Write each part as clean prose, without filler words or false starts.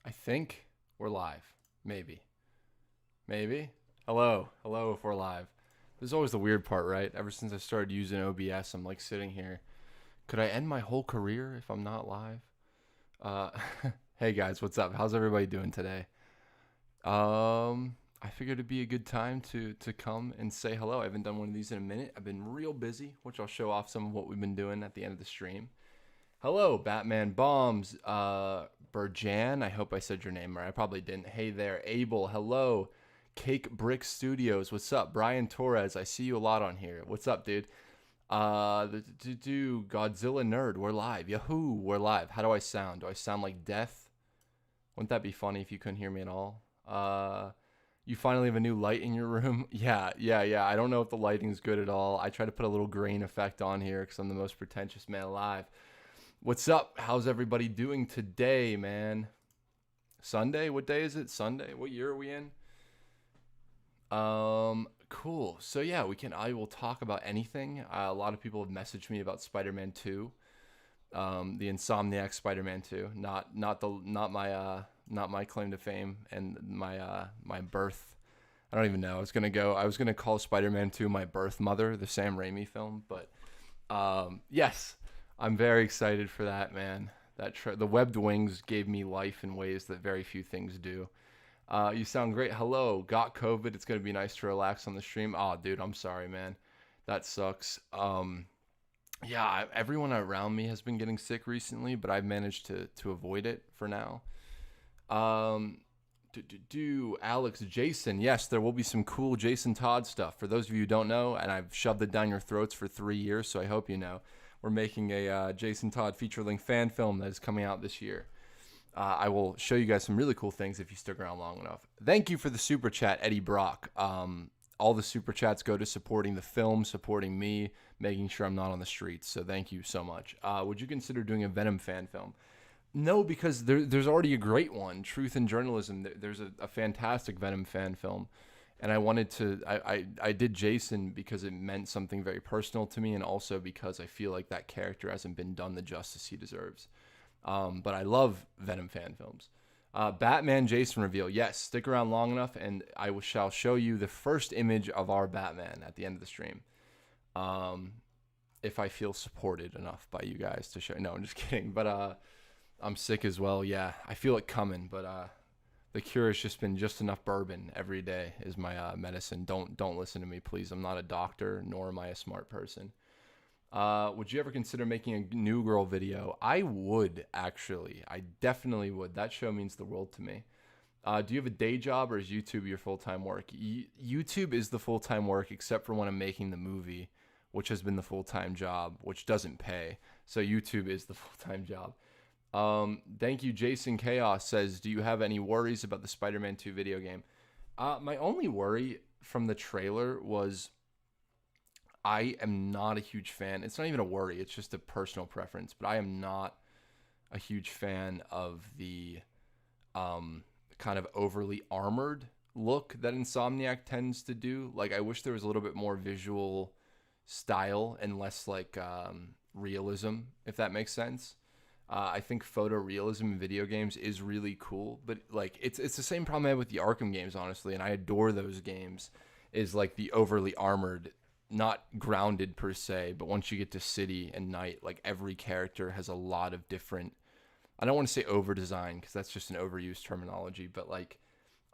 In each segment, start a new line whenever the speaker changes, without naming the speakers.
I think we're live. Maybe. Maybe. Hello if we're live. This is always the weird part, right? Ever since I started using OBS, I'm like sitting here. Could I end my whole career if I'm not live? Uh, hey guys, what's up? How's everybody doing today? I figured it'd be a good time to come and say hello. I haven't done one of these in a minute. I've been real busy, which I'll show off some of what we've been doing at the end of the stream. Hello, Batman Bombs. Burjan, I hope I said your name right. I probably didn't. Hey there, Abel. Hello. Cake Brick Studios. What's up? Brian Torres. I see you a lot on here. What's up, dude? Godzilla Nerd. We're live. Yahoo! We're live. How do I sound? Do I sound like death? Wouldn't that be funny if you couldn't hear me at all? You finally have a new light in your room? Yeah. I don't know if the lighting's good at all. I try to put a little grain effect on here because I'm the most pretentious man alive. What's up? How's everybody doing today, man? Sunday? What day is it? Sunday? What year are we in? Cool. So yeah, I will talk about anything. A lot of people have messaged me about Spider-Man 2. The Insomniac Spider-Man 2. Not my claim to fame and my birth. I don't even know. I was gonna call Spider-Man 2 my birth mother, the Sam Raimi film, but yes. I'm very excited for that, man. The webbed wings gave me life in ways that very few things do. You sound great. Hello. Got COVID. It's gonna be nice to relax on the stream. Oh, dude, I'm sorry, man. That sucks. Yeah, everyone around me has been getting sick recently, but I've managed to avoid it for now. Um, Alex Jason. Yes, there will be some cool Jason Todd stuff. For those of you who don't know, and I've shoved it down your throats for 3 years, so I hope you know. We're making a Jason Todd feature-length fan film that is coming out this year. I will show you guys some really cool things if you stick around long enough. Thank you for the super chat, Eddie Brock. All the super chats go to supporting the film, supporting me, making sure I'm not on the streets. So thank you so much. Would you consider doing a Venom fan film? No, because there's already a great one, Truth in Journalism. There's a fantastic Venom fan film. And I wanted to, I did Jason because it meant something very personal to me, and also because I feel like that character hasn't been done the justice he deserves. But I love Venom fan films. Batman Jason reveal. Yes, stick around long enough, and shall show you the first image of our Batman at the end of the stream. If I feel supported enough by you guys to show. No, I'm just kidding. But I'm sick as well. Yeah, I feel it coming, but the cure has just been just enough bourbon every day is my medicine. Don't listen to me, please. I'm not a doctor, nor am I a smart person. Would you ever consider making a New Girl video? I would, actually. I definitely would. That show means the world to me. Do you have a day job, or is YouTube your full-time work? YouTube is the full-time work, except for when I'm making the movie, which has been the full-time job, which doesn't pay. So YouTube is the full-time job. Thank you. Jason Chaos says, do you have any worries about the Spider-Man 2 video game? My only worry from the trailer was I am not a huge fan. It's not even a worry. It's just a personal preference, but I am not a huge fan of the kind of overly armored look that Insomniac tends to do. Like, I wish there was a little bit more visual style and less like realism, if that makes sense. I think photorealism in video games is really cool, but like it's the same problem I have with the Arkham games, honestly, and I adore those games. Is like the overly armored, not grounded per se, but once you get to city and night, like every character has a lot of different. I don't want to say over design because that's just an overused terminology, but like,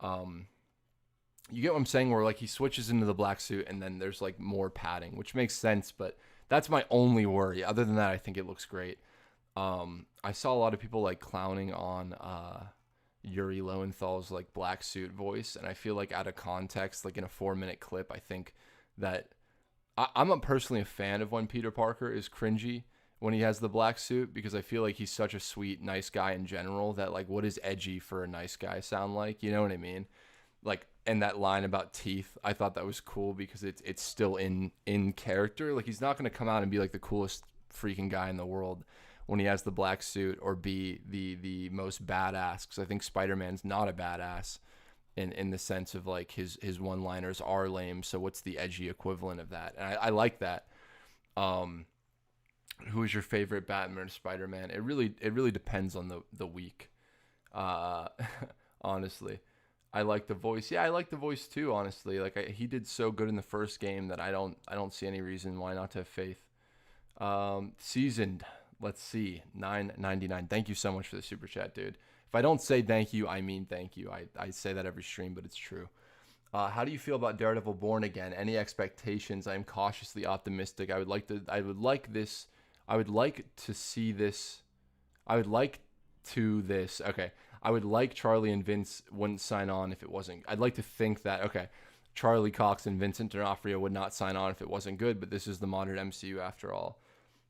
you get what I'm saying? Where like he switches into the black suit and then there's like more padding, which makes sense, but that's my only worry. Other than that, I think it looks great. I saw a lot of people like clowning on Yuri Lowenthal's like black suit voice, and I feel like out of context, like in a 4-minute clip, I think that I'm personally a fan of when Peter Parker is cringy when he has the black suit, because I feel like he's such a sweet, nice guy in general that like, what does edgy for a nice guy sound like? You know what I mean? Like, and that line about teeth, I thought that was cool because it's still in character. Like, he's not gonna come out and be like the coolest freaking guy in the world when he has the black suit, or be the most badass, because I think Spider-Man's not a badass in the sense of like his one-liners are lame, so what's the edgy equivalent of that? And I like that. Who is your favorite Batman or Spider-Man? It really depends on the week. Uh, honestly, I like the voice. Yeah, I like the voice too. Honestly, like he did so good in the first game that I don't see any reason why not to have faith. Seasoned. Let's see, 9.99. Thank you so much for the super chat, dude. If I don't say thank you, I mean thank you. I say that every stream, but it's true. How do you feel about Daredevil Born Again? Any expectations? I am cautiously optimistic. I would like to. I would like this. I would like to see this. I would like to this. Okay. I would like Charlie and Vince wouldn't sign on if it wasn't. I'd like to think that, okay, Charlie Cox and Vincent D'Onofrio would not sign on if it wasn't good, but this is the modern MCU after all.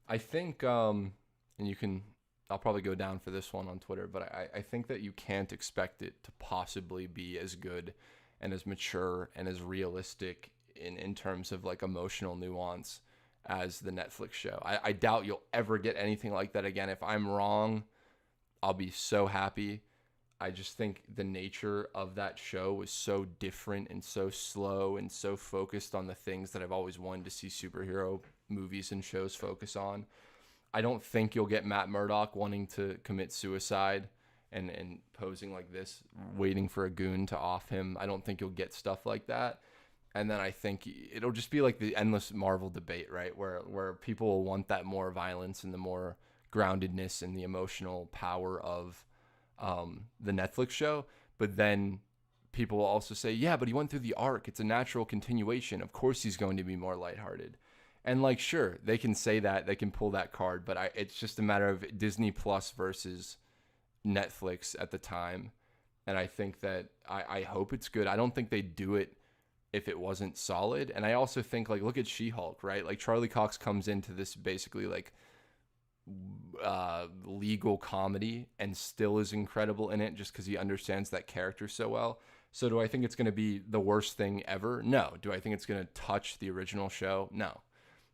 I think, and you can, I'll probably go down for this one on Twitter, but I think that you can't expect it to possibly be as good and as mature and as realistic in terms of like emotional nuance as the Netflix show. I doubt you'll ever get anything like that again. If I'm wrong, I'll be so happy. I just think the nature of that show was so different and so slow and so focused on the things that I've always wanted to see superhero movies and shows focus on. I don't think you'll get Matt Murdock wanting to commit suicide and posing like this, waiting for a goon to off him. I don't think you'll get stuff like that. And then I think it'll just be like the endless Marvel debate, right? Where people will want that more violence and the more groundedness and the emotional power of the Netflix show. But then people will also say, yeah, but he went through the arc. It's a natural continuation. Of course he's going to be more lighthearted. And like, sure, they can say that, they can pull that card, but it's just a matter of Disney Plus versus Netflix at the time. And I think that I hope it's good. I don't think they'd do it if it wasn't solid. And I also think, like, look at She-Hulk, right? Like, Charlie Cox comes into this basically like legal comedy and still is incredible in it just because he understands that character so well. So do I think it's going to be the worst thing ever? No. Do I think it's going to touch the original show? No.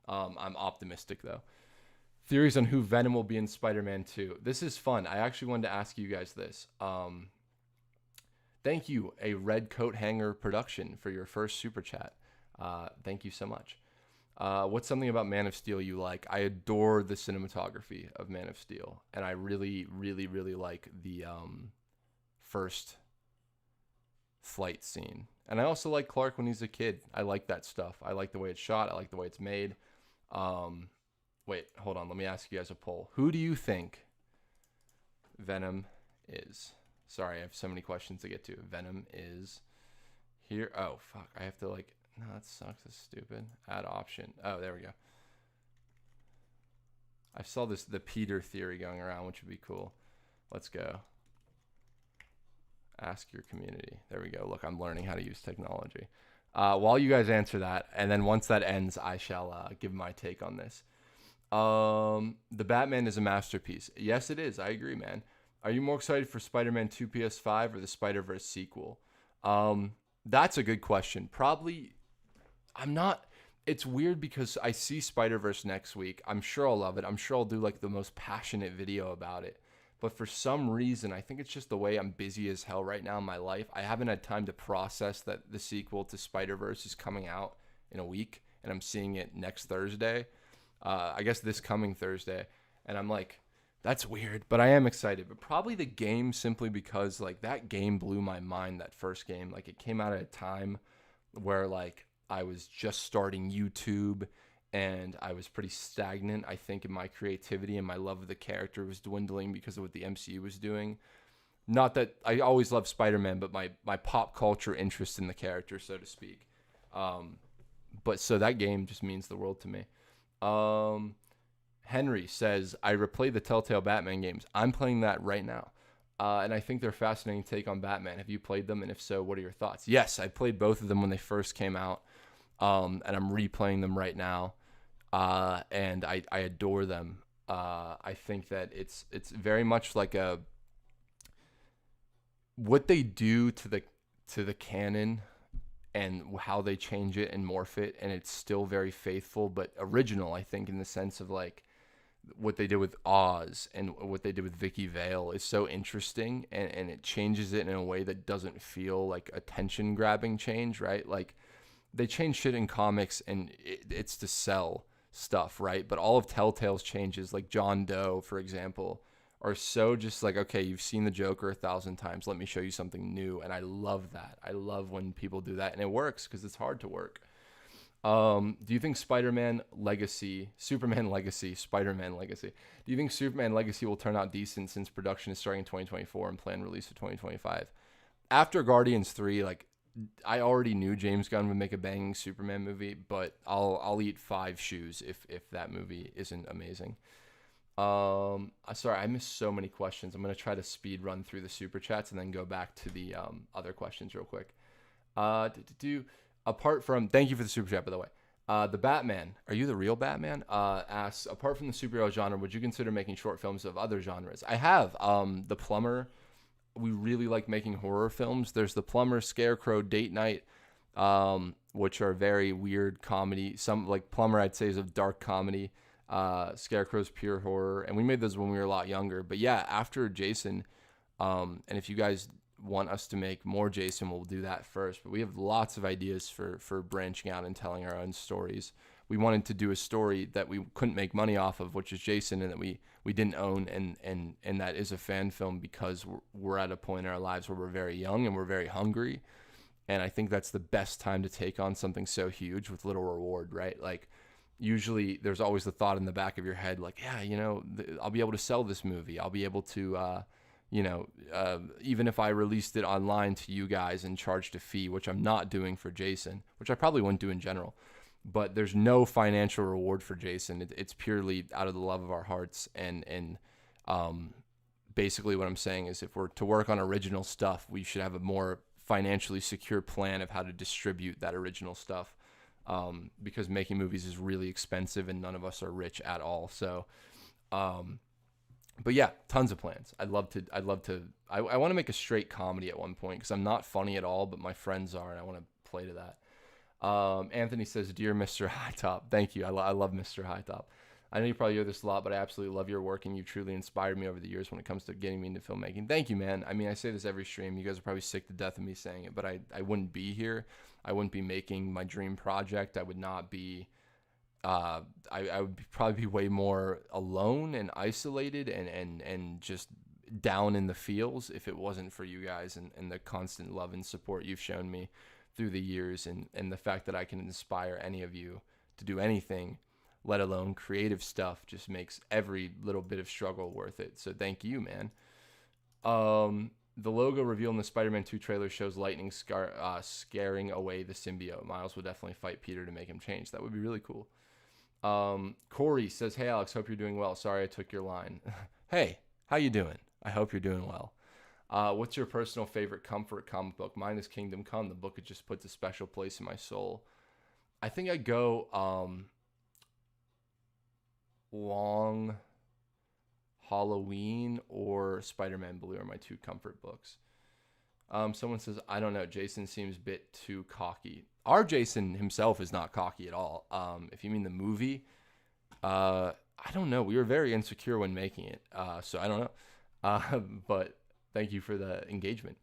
I'm optimistic though. Theories on who Venom will be in Spider-Man 2. This is fun. I actually wanted to ask you guys this. Thank you, a Red Coat Hanger production, for your first super chat. Thank you so much. What's something about Man of Steel you like? I adore the cinematography of Man of Steel, and I really, really, really like the first flight scene. And I also like Clark when he's a kid. I like that stuff. I like the way it's shot. I like the way it's made. Wait, hold on. Let me ask you guys a poll. Who do you think Venom is? Sorry, I have so many questions to get to. Venom is here. Oh, fuck. I have to like... No, that sucks. That's stupid. Add option. Oh, there we go. I saw the Peter theory going around, which would be cool. Let's go. Ask your community. There we go. Look, I'm learning how to use technology. While you guys answer that, and then once that ends, I shall give my take on this. The Batman is a masterpiece. Yes, it is. I agree, man. Are you more excited for Spider-Man 2 PS5 or the Spider-Verse sequel? That's a good question. Probably, I'm not. It's weird because I see Spider-Verse next week. I'm sure I'll love it. I'm sure I'll do like the most passionate video about it. But for some reason, I think it's just the way I'm busy as hell right now in my life. I haven't had time to process that the sequel to Spider-Verse is coming out in a week, and I'm seeing it next Thursday. I guess this coming Thursday. And I'm like, that's weird, but I am excited. But probably the game, simply because like that game blew my mind, that first game. Like it came out at a time where like I was just starting YouTube and I was pretty stagnant, I think, in my creativity, and my love of the character was dwindling because of what the MCU was doing. Not that I always loved Spider-Man, but my pop culture interest in the character, so to speak. But so that game just means the world to me. Henry says, I replay the Telltale Batman games. I'm playing that right now. And I think they're a fascinating take on Batman. Have you played them? And if so, what are your thoughts? Yes, I played both of them when they first came out. And I'm replaying them right now. And I adore them. I think that it's very much like what they do to the canon and how they change it and morph it, and it's still very faithful but original, I think, in the sense of like what they did with Oz and what they did with Vicky Vale is so interesting, and it changes it in a way that doesn't feel like attention grabbing change, right? Like they change shit in comics and it's to sell stuff, right? But all of Telltale's changes, like John Doe, for example, are so just like, okay, you've seen the Joker 1,000 times. Let me show you something new. And I love that. I love when people do that. And it works because it's hard to work. Do you think Spider-Man Legacy, Superman Legacy, Spider-Man Legacy, do you think Superman Legacy will turn out decent since production is starting in 2024 and planned release of 2025? After Guardians 3, like, I already knew James Gunn would make a banging Superman movie, but I'll eat 5 shoes if that movie isn't amazing. Sorry, I missed so many questions. I'm gonna try to speed run through the super chats and then go back to the other questions real quick. Apart from, thank you for the super chat, by the way. The Batman, are you the real Batman? Asks, apart from the superhero genre, would you consider making short films of other genres? I have. The Plumber. We really like making horror films. There's The Plumber, Scarecrow, Date Night, which are very weird comedy. Some, like Plumber, I'd say, is a dark comedy. Scarecrow's pure horror, and we made those when we were a lot younger. But yeah, after Jason, and if you guys want us to make more Jason, we'll do that first. But we have lots of ideas for branching out and telling our own stories. We wanted to do a story that we couldn't make money off of, which is Jason, and that we didn't own, and that is a fan film because we're at a point in our lives where we're very young and we're very hungry. And I think that's the best time to take on something so huge with little reward, right? Like, usually there's always the thought in the back of your head, like, yeah, I'll be able to sell this movie. I'll be able to, even if I released it online to you guys and charged a fee, which I'm not doing for Jason, which I probably wouldn't do in general, but there's no financial reward for Jason. It's purely out of the love of our hearts. And basically what I'm saying is if we're to work on original stuff, we should have a more financially secure plan of how to distribute that original stuff. Because making movies is really expensive and none of us are rich at all. So, but yeah, tons of plans. I want to make a straight comedy at one point because I'm not funny at all, but my friends are, and I want to play to that. Anthony says, "Dear Mr. HiTop," thank you. I love Mr. HiTop. I know you probably hear this a lot, but I absolutely love your work, and you truly inspired me over the years when it comes to getting me into filmmaking. Thank you, man. I mean, I say this every stream. You guys are probably sick to death of me saying it, but I wouldn't be here. I wouldn't be making my dream project. I would not be. I would probably be way more alone and isolated and just down in the feels if it wasn't for you guys and the constant love and support you've shown me through the years, and the fact that I can inspire any of you to do anything, let alone creative stuff, just makes every little bit of struggle worth it. So thank you, man. The logo reveal in the Spider-Man 2 trailer shows Lightning scaring away the symbiote. Miles will definitely fight Peter to make him change. That would be really cool. Corey says, "Hey Alex, hope you're doing well. Sorry I took your line." Hey, how you doing? I hope you're doing well. What's your personal favorite comfort comic book? Mine is Kingdom Come. The book, it just puts a special place in my soul. I think I go Long Halloween or Spider-Man Blue are my 2 comfort books. Someone says, "I don't know. Jason seems a bit too cocky." Our Jason himself is not cocky at all. If you mean the movie, I don't know. We were very insecure when making it, so I don't know. But thank you for the engagement.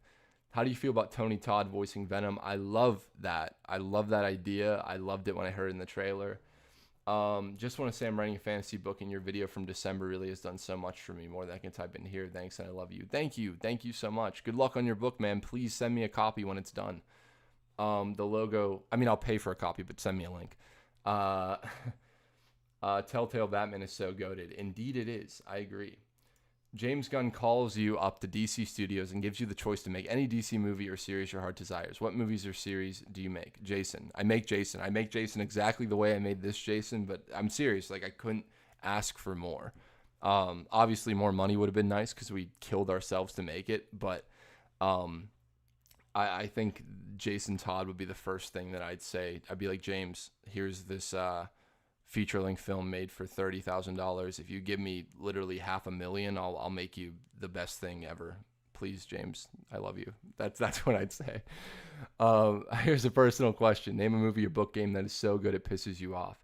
How do you feel about Tony Todd voicing Venom? I love that. I love that idea. I loved it when I heard it in the trailer. Just want to say I'm writing a fantasy book, and your video from December really has done so much for me, more than I can type in here. Thanks, and I love you. Thank you. Thank you so much. Good luck on your book, man. Please send me a copy when it's done. The logo, I mean, I'll pay for a copy, but send me a link. Telltale Batman is so goated. Indeed it is. I agree. James Gunn calls you up to DC Studios and gives you the choice to make any DC movie or series your heart desires. What movies or series do you make? Jason. I make Jason. I make Jason exactly the way I made this Jason, but I'm serious. Like, I couldn't ask for more. Obviously, more money would have been nice because we killed ourselves to make it, but I think Jason Todd would be the first thing that I'd say. I'd be like, James, here's this feature-length film made for $30,000. If you give me literally $500,000, I'll make you the best thing ever. Please, James, I love you. That's what I'd say. Here's a personal question. Name a movie or book game that is so good it pisses you off.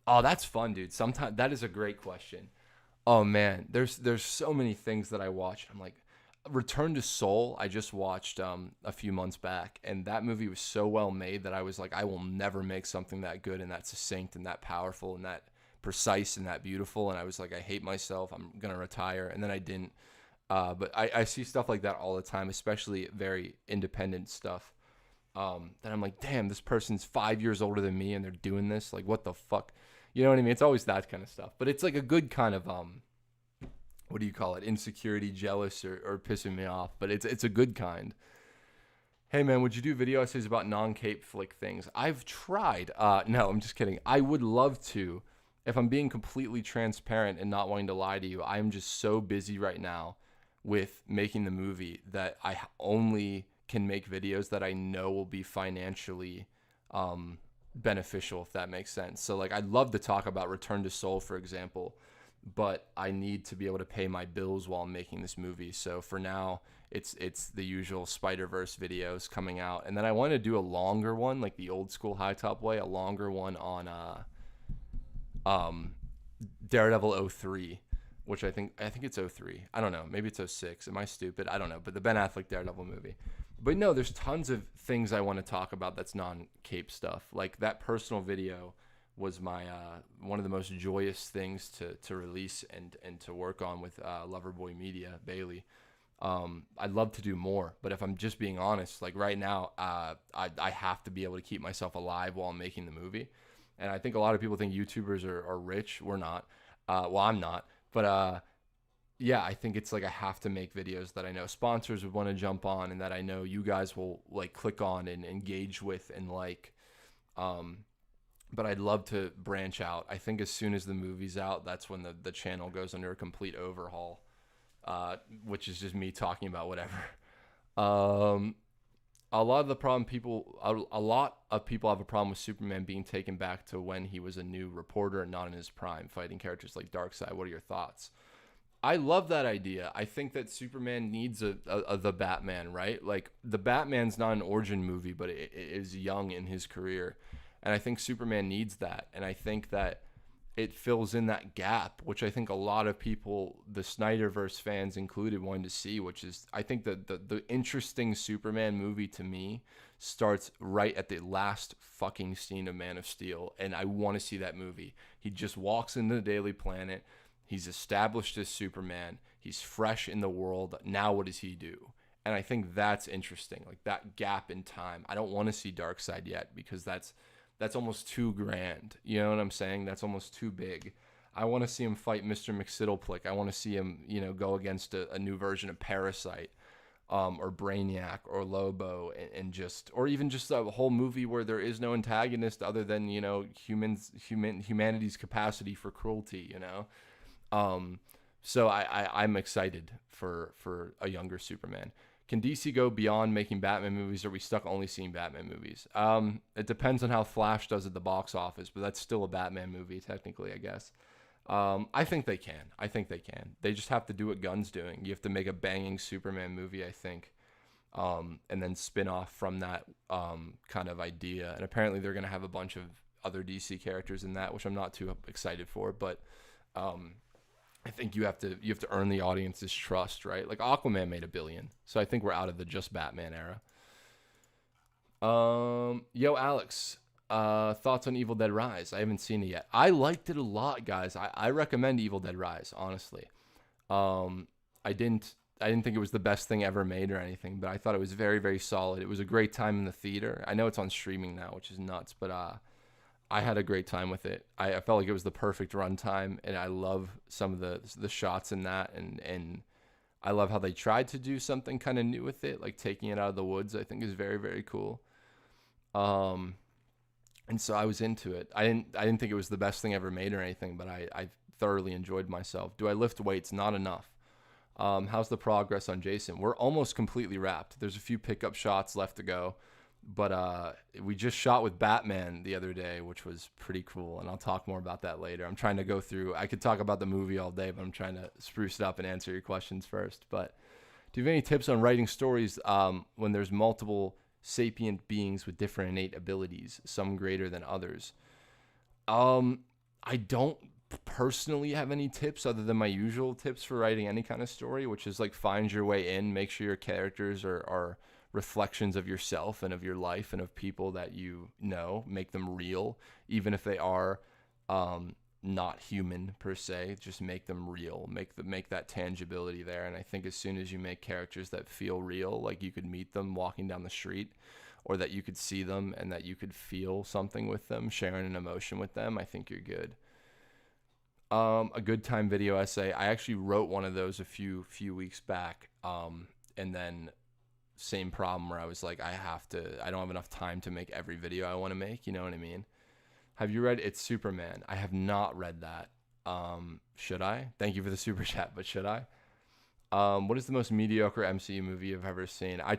Oh, that's fun, dude. Sometimes that is a great question. Oh man, there's so many things that I watch. I'm like, Return to Seoul, I just watched a few months back, and that movie was so well made that I was like, I will never make something that good and that succinct and that powerful and that precise and that beautiful. And I was like, I hate myself. I'm going to retire. And then I didn't. But I see stuff like that all the time, especially very independent stuff. That I'm like, damn, this person's 5 years older than me and they're doing this. Like, what the fuck? You know what I mean? It's always that kind of stuff. But it's like a good kind of, what do you call it? Insecurity, jealous, or pissing me off. But it's a good kind. Hey, man, would you do video essays about non-cape flick things? I've tried. No, I'm just kidding. I would love to. If I'm being completely transparent and not wanting to lie to you, I'm just so busy right now with making the movie that I only can make videos that I know will be financially beneficial, if that makes sense. So, like, I'd love to talk about Return to Seoul, for example, but I need to be able to pay my bills while I'm making this movie. So for now, it's the usual Spider-Verse videos coming out. And then I want to do a longer one, like the old school HiTop way, a longer one on Daredevil 03, which I think it's 03. I don't know. Maybe it's 06. Am I stupid? I don't know. But the Ben Affleck Daredevil movie. But no, there's tons of things I want to talk about that's non-cape stuff. Like that personal video was my one of the most joyous things to release and to work on with Loverboy Media, Bailey. I'd love to do more, but if I'm just being honest, like right now, I have to be able to keep myself alive while I'm making the movie. And I think a lot of people think YouTubers are rich. We're not. Well, I'm not. But yeah, I think it's like I have to make videos that I know sponsors would want to jump on and that I know you guys will like click on and engage with and like. But I'd love to branch out. I think as soon as the movie's out, that's when the channel goes under a complete overhaul. Which is just me talking about whatever. A lot of people have a problem with Superman being taken back to when he was a new reporter and not in his prime, fighting characters like Darkseid. What are your thoughts? I love that idea. I think that Superman needs the Batman, right? Like the Batman's not an origin movie, but it is young in his career, and I think Superman needs that. And I think that it fills in that gap, which I think a lot of people, the Snyderverse fans included, wanted to see, which is, I think the interesting Superman movie to me starts right at the last fucking scene of Man of Steel, and I want to see that movie. He just walks into the Daily Planet. He's established as Superman. He's fresh in the world. Now what does he do? And I think that's interesting, like that gap in time. I don't want to see Darkseid yet because that's almost too grand. You know what I'm saying? That's almost too big. I want to see him fight Mr. McSiddleplick. I want to see him, go against a new version of Parasite, or Brainiac or Lobo, or even just a whole movie where there is no antagonist other than, humanity's capacity for cruelty, So I'm excited for a younger Superman. Can DC go beyond making Batman movies, or are we stuck only seeing Batman movies? It depends on how Flash does at the box office, but that's still a Batman movie, technically, I guess. I think they can. They just have to do what Gunn's doing. You have to make a banging Superman movie, I think, and then spin off from that kind of idea. And apparently they're going to have a bunch of other DC characters in that, which I'm not too excited for, but I think you have to earn the audience's trust, right? Like Aquaman made $1 billion, so I think we're out of the just Batman era. Yo, Alex, thoughts on Evil Dead Rise? I haven't seen it yet. I liked it a lot, guys. I recommend Evil Dead Rise, honestly. I didn't think it was the best thing ever made or anything, but I thought it was very, very solid. It was a great time in the theater. I know it's on streaming now, which is nuts, but I had a great time with it. I felt like it was the perfect runtime, and I love some of the shots in that, and I love how they tried to do something kind of new with it, like taking it out of the woods. I think is very, very cool. And so I was into it. I didn't think it was the best thing ever made or anything, but I thoroughly enjoyed myself. Do I lift weights? Not enough. How's the progress on Jason? We're almost completely wrapped. There's a few pickup shots left to go. But we just shot with Batman the other day, which was pretty cool, and I'll talk more about that later. I'm trying to go through. I could talk about the movie all day, but I'm trying to spruce it up and answer your questions first. But do you have any tips on writing stories when there's multiple sapient beings with different innate abilities, some greater than others? I don't personally have any tips other than my usual tips for writing any kind of story, which is like find your way in, make sure your characters are reflections of yourself and of your life and of people that you know, make them real, even if they are not human per se, just make them real, make that tangibility there. And I think as soon as you make characters that feel real, like you could meet them walking down the street, or that you could see them and that you could feel something with them, sharing an emotion with them, I think you're good. A good time video essay. I actually wrote one of those a few weeks back. And then same problem where I was like, I don't have enough time to make every video I want to make. You know what I mean? Have you read It's Superman? I have not read that. Should I? Thank you for the super chat, but should I? What is the most mediocre MCU movie you've ever seen? I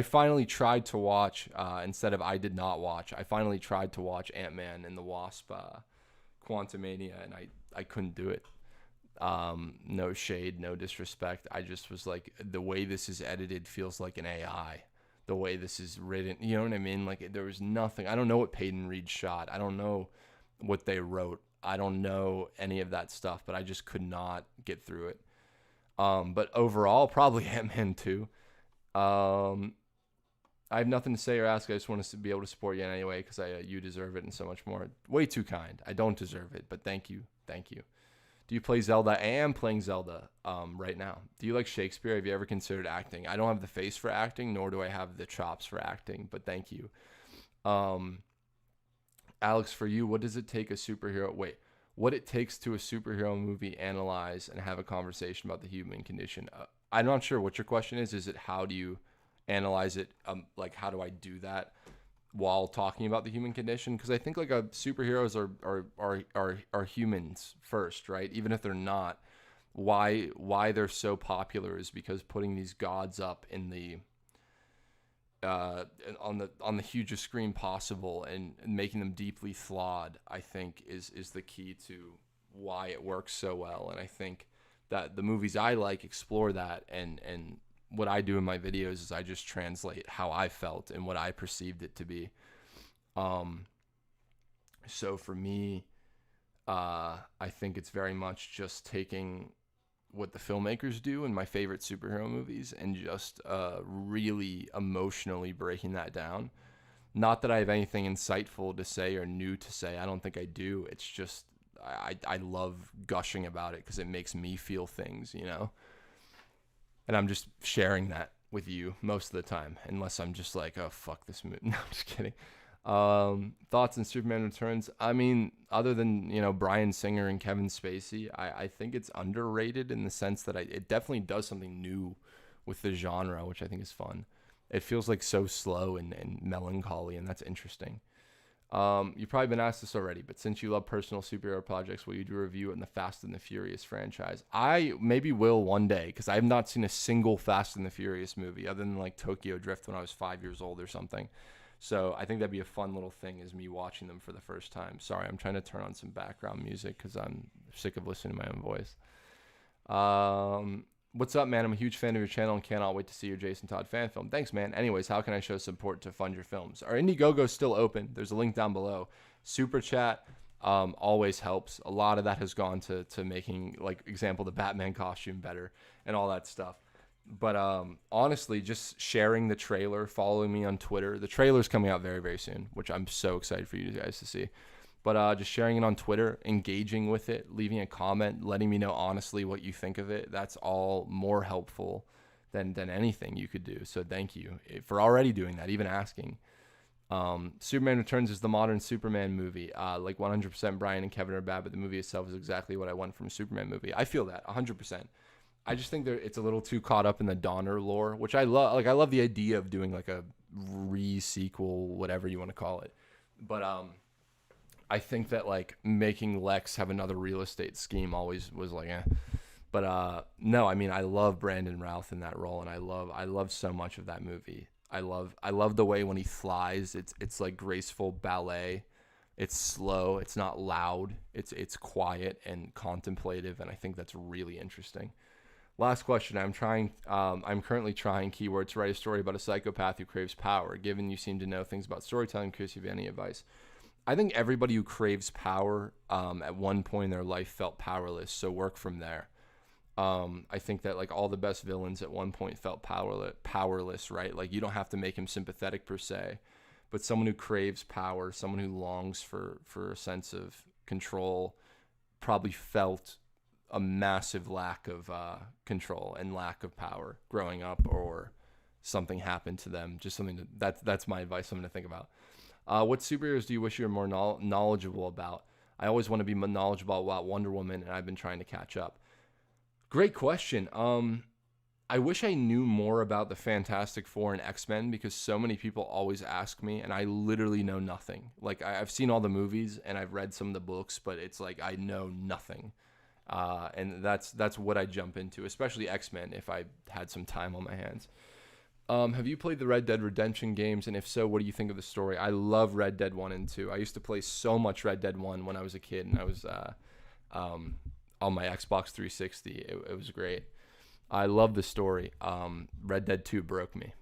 finally tried to watch, instead of I did not watch, I finally tried to watch Ant-Man and the Wasp, Quantumania, and I couldn't do it. No shade, no disrespect. I just was like, the way this is edited feels like an AI. The way this is written, you know what I mean? Like, there was nothing. I don't know what Peyton Reed shot. I don't know what they wrote. I don't know any of that stuff, but I just could not get through it. But overall, probably Ant-Man 2. I have nothing to say or ask. I just want to be able to support you in any way because you deserve it and so much more. Way too kind. I don't deserve it, but thank you. Thank you. Do you play Zelda? I am playing Zelda right now. Do you like Shakespeare? Have you ever considered acting? I don't have the face for acting, nor do I have the chops for acting, but thank you. Alex, for you, what does it take a superhero? Wait, what it takes to a superhero movie, analyze and have a conversation about the human condition? I'm not sure what your question is. Is it how do you analyze it? Like, how do I do that while talking about the human condition? Because I think like superheroes are humans first, right? Even if they're not, why they're so popular is because putting these gods up in the on the hugest screen possible and making them deeply flawed, I think is the key to why it works so well. And I think that the movies I like explore that, and what I do in my videos is I just translate how I felt and what I perceived it to be. So for me, I think it's very much just taking what the filmmakers do in my favorite superhero movies and just really emotionally breaking that down. Not that I have anything insightful to say or new to say. I don't think I do. It's just I love gushing about it because it makes me feel things, you know? And I'm just sharing that with you most of the time, unless I'm just like, oh, fuck this movie. No, I'm just kidding. Thoughts on Superman Returns? I mean, other than, you know, Bryan Singer and Kevin Spacey, I think it's underrated in the sense that it definitely does something new with the genre, which I think is fun. It feels like so slow and melancholy, and that's interesting. You've probably been asked this already, but since you love personal superhero projects, will you do a review on the Fast and the Furious franchise? I maybe will one day, because I have not seen a single Fast and the Furious movie other than like Tokyo Drift when I was 5 years old or something. So I think that'd be a fun little thing, is me watching them for the first time. Sorry, I'm trying to turn on some background music because I'm sick of listening to my own voice. What's up, man? I'm a huge fan of your channel and cannot wait to see your Jason Todd fan film. Thanks, man. Anyways, how can I show support to fund your films? Our Indiegogo is still open. There's a link down below. Super chat always helps. A lot of that has gone to making, like, example, the Batman costume better and all that stuff. But honestly, just sharing the trailer, following me on Twitter. The trailer's coming out very, very soon, which I'm so excited for you guys to see. But just sharing it on Twitter, engaging with it, leaving a comment, letting me know honestly what you think of it. That's all more helpful than anything you could do. So thank you for already doing that, even asking. Superman Returns is the modern Superman movie. Like 100% Brian and Kevin are bad, but the movie itself is exactly what I want from a Superman movie. I feel that 100%. I just think it's a little too caught up in the Donner lore, which I love. Like, I love the idea of doing like a re-sequel, whatever you want to call it. But I think that like making Lex have another real estate scheme always was like, eh. But no, I mean, I love Brandon Routh in that role, and I love so much of that movie. I love the way when he flies. It's like graceful ballet. It's slow. It's not loud. It's quiet and contemplative, and I think that's really interesting. Last question. I'm currently trying keyword to write a story about a psychopath who craves power. Given you seem to know things about storytelling, I'm curious if you have any advice. I think everybody who craves power at one point in their life felt powerless, so work from there. I think that like all the best villains at one point felt powerless, right? Like, you don't have to make him sympathetic per se, but someone who craves power, someone who longs for a sense of control, probably felt a massive lack of control and lack of power growing up, or something happened to them. Just something that's my advice, something to think about. What superheroes do you wish you were more knowledgeable about? I always want to be knowledgeable about Wonder Woman, and I've been trying to catch up. Great question. I wish I knew more about the Fantastic Four and X-Men, because so many people always ask me, and I literally know nothing. Like, I've seen all the movies and I've read some of the books, but it's like I know nothing. And that's what I jump into, especially X-Men, if I had some time on my hands. Have you played the Red Dead Redemption games? And if so, what do you think of the story? I love Red Dead 1 and 2. I used to play so much Red Dead 1 when I was a kid, and I was on my Xbox 360. It was great. I love the story. Red Dead 2 broke me.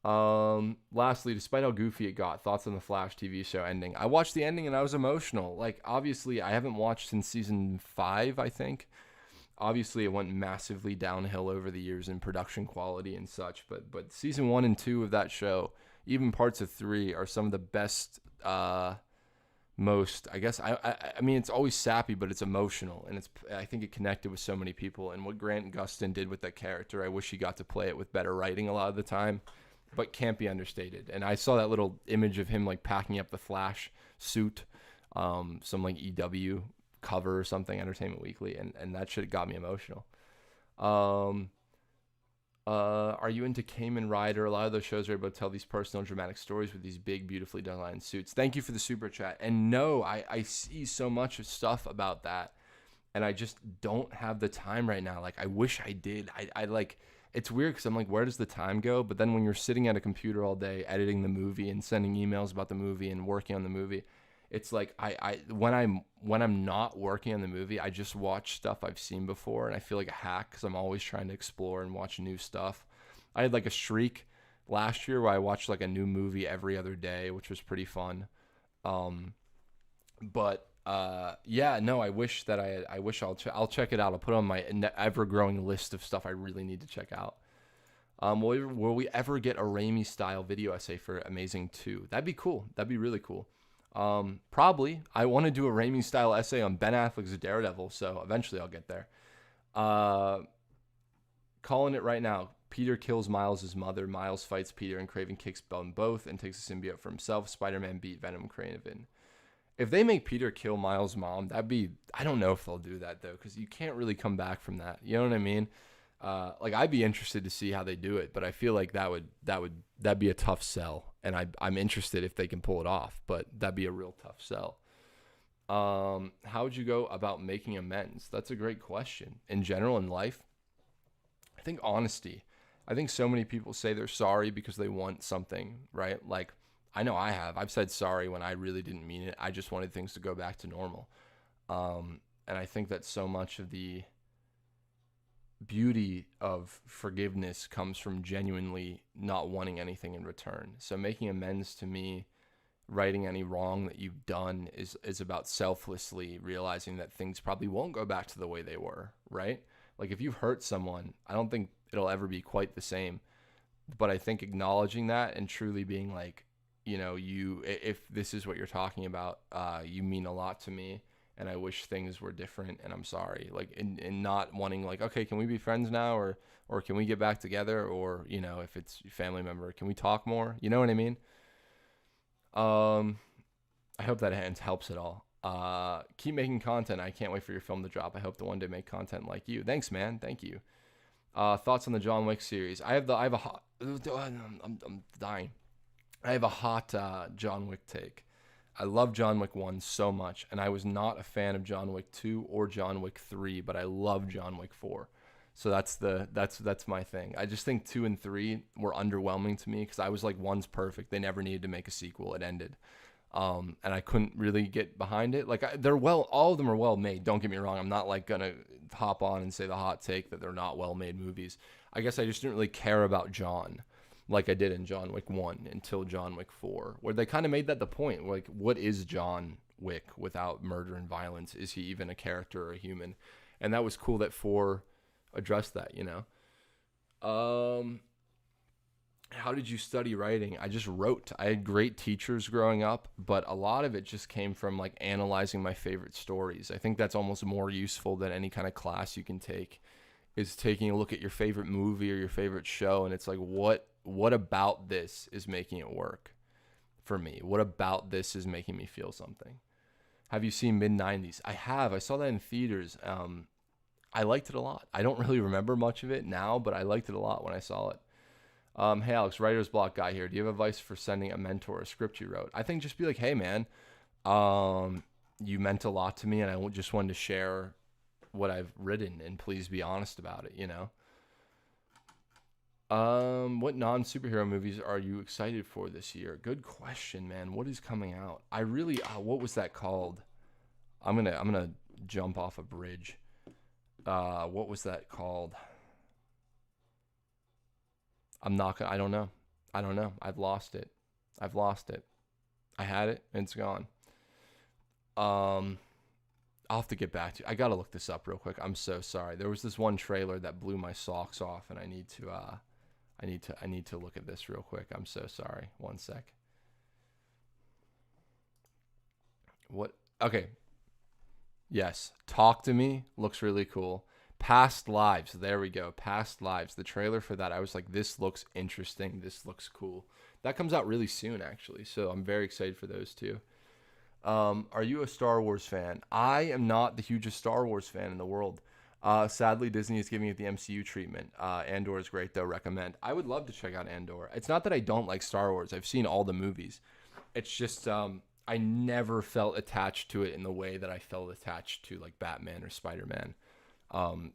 Lastly, despite how goofy it got, thoughts on the Flash TV show ending. I watched the ending and I was emotional. Like, obviously, I haven't watched since season 5, I think. Obviously, it went massively downhill over the years in production quality and such. But season 1 and 2 of that show, even parts of 3, are some of the best, most, I guess, I mean, it's always sappy, but it's emotional, and I think it connected with so many people. And what Grant Gustin did with that character, I wish he got to play it with better writing a lot of the time, but can't be understated. And I saw that little image of him like packing up the Flash suit, some like EW cover or something, Entertainment Weekly, and that shit got me emotional. Are you into Kamen Rider? A lot of those shows are able to tell these personal, dramatic stories with these big, beautifully designed suits. Thank you for the super chat. And no, I see so much stuff about that, and I just don't have the time right now. Like, I wish I did. I like, it's weird because I'm like, where does the time go? But then when you're sitting at a computer all day editing the movie and sending emails about the movie and working on the movie, it's like when I'm not working on the movie, I just watch stuff I've seen before, and I feel like a hack because I'm always trying to explore and watch new stuff. I had like a streak last year where I watched like a new movie every other day, which was pretty fun. Yeah, no, I wish that I wish I'll check it out. I'll put it on my ever growing list of stuff I really need to check out. Will we ever get a Raimi style video essay for Amazing 2? That'd be cool. That'd be really cool. Probably. I want to do a Raimi style essay on Ben Affleck's Daredevil, so eventually I'll get there. Calling it right now. Peter kills Miles' mother. Miles fights Peter, and Craven kicks them both and takes a symbiote for himself. Spider-Man beat Venom Craven. If they make Peter kill Miles' mom, that'd be... I don't know if they'll do that, though, because you can't really come back from that. You know what I mean? Like, I'd be interested to see how they do it, but I feel like that'd be a tough sell. And I'm interested if they can pull it off, but that'd be a real tough sell. How would you go about making amends? That's a great question. In general, in life, I think honesty. I think so many people say they're sorry because they want something, right? Like, I know I have. I've said sorry when I really didn't mean it. I just wanted things to go back to normal. And I think that so much of the beauty of forgiveness comes from genuinely not wanting anything in return. So making amends, to me, righting any wrong that you've done is about selflessly realizing that things probably won't go back to the way they were, right? Like, if you've hurt someone, I don't think it'll ever be quite the same. But I think acknowledging that and truly being like, you know, if this is what you're talking about, you mean a lot to me, and I wish things were different, and I'm sorry. Like, and not wanting, like, okay, can we be friends now, or can we get back together, or, you know, if it's your family member, can we talk more? You know what I mean? I hope that helps at all. Keep making content. I can't wait for your film to drop. I hope to one day make content like you. Thanks, man. Thank you. Thoughts on the John Wick series? I'm dying. I have a hot John Wick take. I love John Wick 1 so much, and I was not a fan of John Wick 2 or John Wick 3, but I love John Wick 4. So that's my thing. I just think 2 and 3 were underwhelming to me because I was like, 1's perfect. They never needed to make a sequel. It ended. And I couldn't really get behind it. Like, all of them are well made. Don't get me wrong. I'm not like gonna hop on and say the hot take that they're not well made movies. I guess I just didn't really care about John like I did in John Wick 1 until John Wick 4, where they kind of made that the point. Like, what is John Wick without murder and violence? Is he even a character or a human? And that was cool that 4 addressed that, you know? How did you study writing? I just wrote. I had great teachers growing up, but a lot of it just came from like analyzing my favorite stories. I think that's almost more useful than any kind of class you can take, is taking a look at your favorite movie or your favorite show, and it's like what about this is making it work for me? What about this is making me feel something? Have you seen Mid 90s? I have. I saw that in theaters. I liked it a lot. I don't really remember much of it now, but I liked it a lot when I saw it. Hey Alex, writer's block guy here. Do you have advice for sending a mentor a script you wrote? I think just be like, hey man, you meant a lot to me, and I just wanted to share what I've written, and please be honest about it. You know. What non-superhero movies are you excited for this year? Good question, man. What is coming out? I really, what was that called? I'm gonna jump off a bridge. What was that called? I'm not gonna. I don't know. I don't know. I've lost it. I've lost it. I had it and it's gone. Um, I'll have to get back to you. I gotta look this up real quick. I'm so sorry. There was this one trailer that blew my socks off, and I need to. I need to look at this real quick. I'm so sorry. One sec. What? Okay. Yes. Talk to Me looks really cool. Past Lives. There we go. Past Lives. The trailer for that, I was like, this looks interesting. This looks cool. That comes out really soon, actually. So I'm very excited for those two. Are you a Star Wars fan? I am not the hugest Star Wars fan in the world. Sadly, Disney is giving it the MCU treatment. Andor is great, though. Recommend. I would love to check out Andor. It's not that I don't like Star Wars. I've seen all the movies. It's just I never felt attached to it in the way that I felt attached to like Batman or Spider-Man.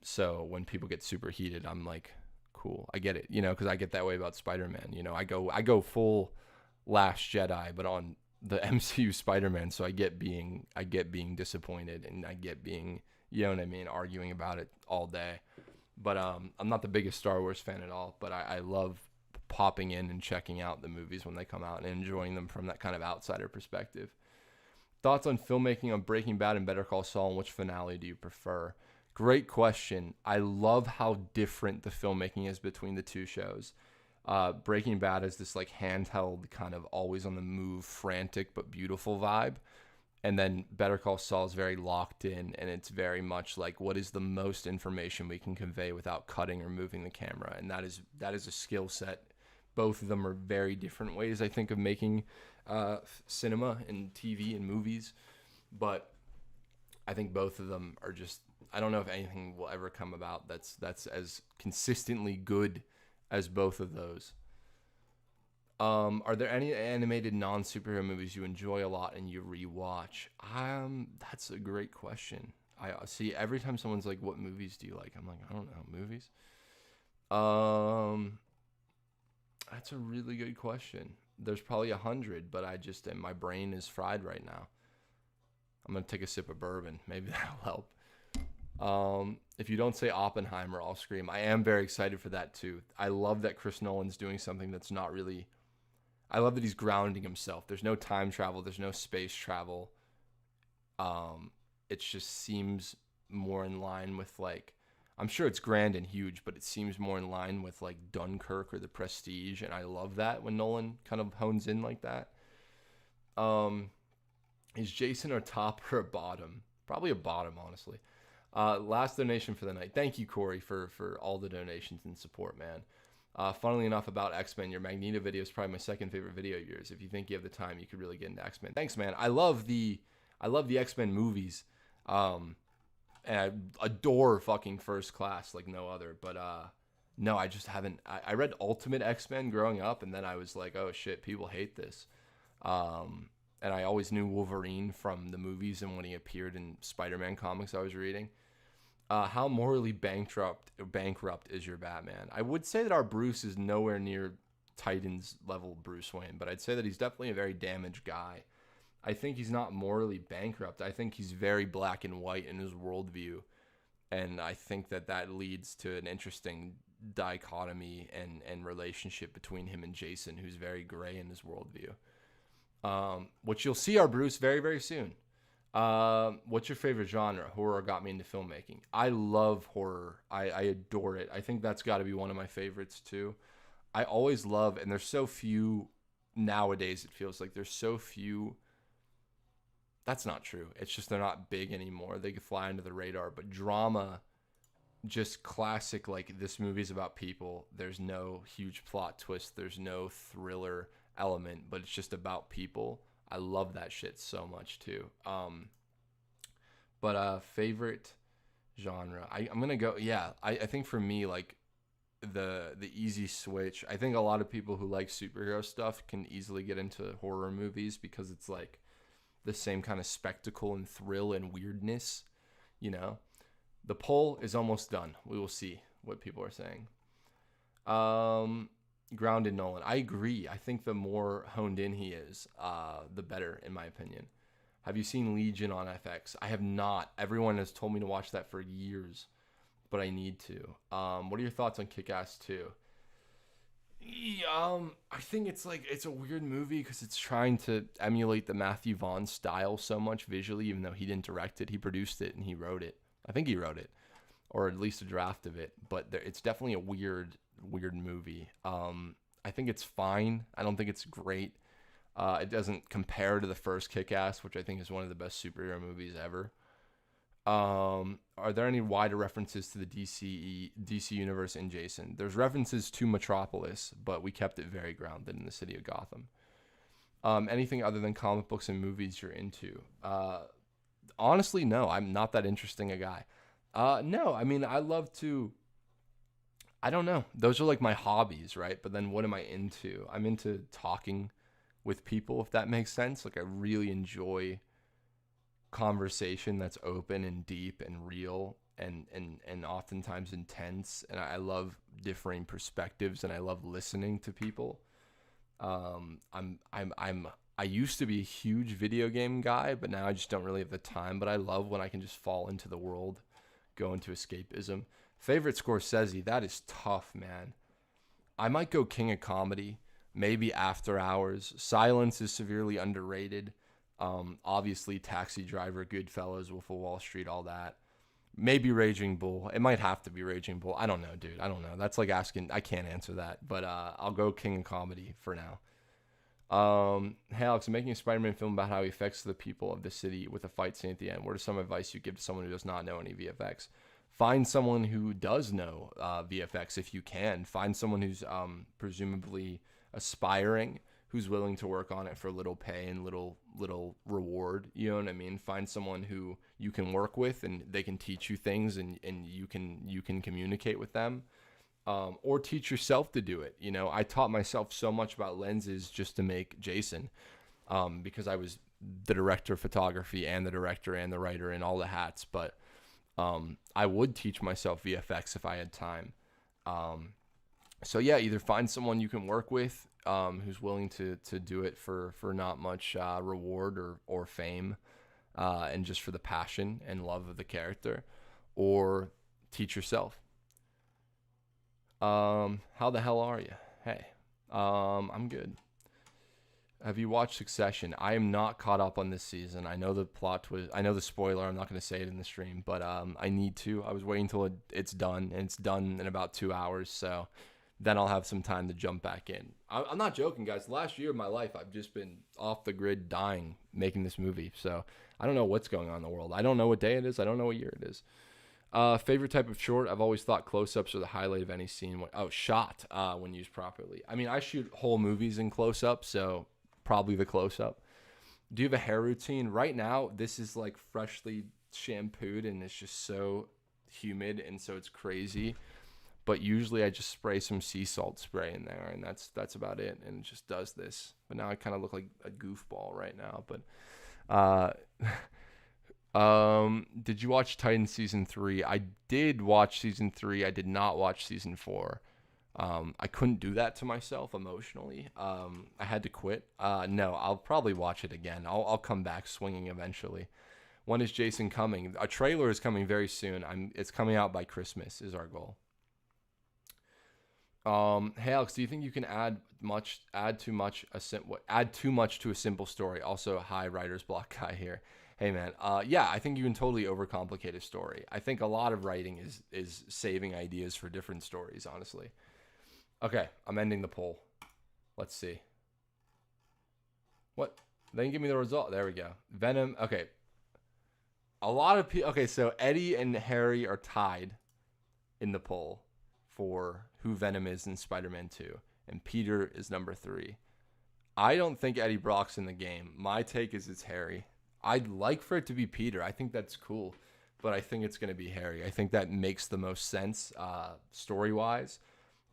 So when people get super heated, I'm like, cool, I get it, because I get that way about Spider-Man. I go full Last Jedi, but on the MCU Spider-Man. So I get being disappointed, and I get being, you know what I mean, arguing about it all day. But I'm not the biggest Star Wars fan at all. But I love popping in and checking out the movies when they come out and enjoying them from that kind of outsider perspective. Thoughts on filmmaking on Breaking Bad and Better Call Saul, and which finale do you prefer? Great question. I love how different the filmmaking is between the two shows. Breaking Bad is this like handheld, kind of always on the move, frantic but beautiful vibe. And then Better Call Saul is very locked in, and it's very much like, what is the most information we can convey without cutting or moving the camera? And that is a skill set. Both of them are very different ways, I think, of making cinema and TV and movies. But I think both of them are just, I don't know if anything will ever come about that's as consistently good as both of those. Are there any animated non-superhero movies you enjoy a lot and you rewatch? That's a great question. I see every time someone's like, "What movies do you like?" I'm like, I don't know, movies. Um, that's a really good question. There's probably 100, but I just, and my brain is fried right now. I'm gonna take a sip of bourbon. Maybe that'll help. If you don't say Oppenheimer, I'll scream. I am very excited for that too. I love that Chris Nolan's doing something that's not really. I love that he's grounding himself. There's no time travel. There's no space travel. It just seems more in line with like, I'm sure it's grand and huge, but it seems more in line with like Dunkirk or The Prestige, and I love that when Nolan kind of hones in like that. Um, is Jason a top or a bottom? Probably a bottom, honestly. Last donation for the night. Thank you, Corey, for all the donations and support, man. Funnily enough, about X-Men, your Magneto video is probably my second favorite video of yours. If you think you have the time, you could really get into X-Men. Thanks, man. I love the X-Men movies. And I adore fucking First Class like no other. But no, I just haven't. I read Ultimate X-Men growing up, and then I was like, oh shit, people hate this. And I always knew Wolverine from the movies and when he appeared in Spider-Man comics I was reading. How morally bankrupt is your Batman? I would say that our Bruce is nowhere near Titans level Bruce Wayne, but I'd say that he's definitely a very damaged guy. I think he's not morally bankrupt. I think he's very black and white in his worldview, and I think that leads to an interesting dichotomy and relationship between him and Jason, who's very gray in his worldview. Which you'll see our Bruce very, very soon. What's your favorite genre? Horror got me into filmmaking. I love horror. I adore it. I think that's got to be one of my favorites too. I always love, and there's so few nowadays. It feels like there's so few. That's not true. It's just they're not big anymore. They could fly under the radar. But drama, just classic. Like this movie's about people. There's no huge plot twist. There's no thriller element, but it's just about people. I love that shit so much too. But favorite genre. I'm gonna go. Yeah, I think for me, like the easy switch. I think a lot of people who like superhero stuff can easily get into horror movies because it's like the same kind of spectacle and thrill and weirdness. You know, the poll is almost done. We will see what people are saying. Grounded Nolan. I agree. I think the more honed in he is, the better, in my opinion. Have you seen Legion on FX? I have not. Everyone has told me to watch that for years, but I need to. What are your thoughts on Kick-Ass 2? I think it's like it's a weird movie because it's trying to emulate the Matthew Vaughn style so much visually, even though he didn't direct it. He produced it and he wrote it. I think he wrote it, or at least a draft of it. But it's definitely a weird movie. I think it's fine. I don't think it's great. It doesn't compare to the first Kick-Ass, which I think is one of the best superhero movies ever. Are there any wider references to the DC universe in Jason? There's references to Metropolis, but we kept it very grounded in the city of Gotham. Anything other than comic books and movies you're into? Honestly, no. I'm not that interesting a guy. No, I mean, I love to... I don't know. Those are like my hobbies, right? But then what am I into? I'm into talking with people, if that makes sense. Like I really enjoy conversation that's open and deep and real and oftentimes intense. And I love differing perspectives and I love listening to people. I used to be a huge video game guy, but now I just don't really have the time. But I love when I can just fall into the world, go into escapism. Favorite Scorsese, that is tough, man. I might go King of Comedy, maybe After Hours. Silence is severely underrated. Obviously, Taxi Driver, Goodfellas, Wolf of Wall Street, all that. Maybe Raging Bull. It might have to be Raging Bull. I don't know, dude. I don't know. That's like asking. I can't answer that, but I'll go King of Comedy for now. Hey Alex, I'm making a Spider-Man film about how he affects the people of the city with a fight scene at the end. What are some advice you give to someone who does not know any VFX? Find someone who does know VFX if you can. Find someone who's presumably aspiring, who's willing to work on it for little pay and little reward. You know what I mean? Find someone who you can work with and they can teach you things and you can communicate with them. Or teach yourself to do it. You know, I taught myself so much about lenses just to make Jason, because I was the director of photography and the director and the writer and all the hats. But I would teach myself VFX if I had time. So yeah, either find someone you can work with, who's willing to do it for not much reward or fame, and just for the passion and love of the character, or teach yourself. How the hell are you? Hey, I'm good. Have you watched Succession? I am not caught up on this season. I know the plot was, I know the spoiler. I'm not going to say it in the stream, but I need to. I was waiting till it's done, and it's done in about 2 hours. So then I'll have some time to jump back in. I'm not joking, guys. Last year of my life, I've just been off the grid dying making this movie. So I don't know what's going on in the world. I don't know what day it is. I don't know what year it is. Favorite type of short? I've always thought close-ups are the highlight of any scene. Shot when used properly. I mean, I shoot whole movies in close-up, so probably the close-up. Do you have a hair routine? Right now, this is like freshly shampooed, and it's just so humid, and so it's crazy. But usually I just spray some sea salt spray in there, and that's about it, and it just does this. But now I kind of look like a goofball right now. But did you watch Titan season 3? I did watch season 3. I did not watch season 4. I couldn't do that to myself emotionally. I had to quit. No, I'll probably watch it again. I'll come back swinging eventually. When is Jason coming? A trailer is coming very soon. It's coming out by Christmas is our goal. Hey Alex, do you think you can add too much to a simple story? Also, hi, writer's block guy here. Hey man, yeah, I think you can totally overcomplicate a story. I think a lot of writing is saving ideas for different stories, honestly. Okay, I'm ending the poll. Let's see. What? They didn't give me the result. There we go. Venom. Okay. A lot of people. Okay, so Eddie and Harry are tied in the poll for who Venom is in Spider-Man 2, and Peter is number 3. I don't think Eddie Brock's in the game. My take is it's Harry. I'd like for it to be Peter. I think that's cool, but I think it's going to be Harry. I think that makes the most sense story-wise,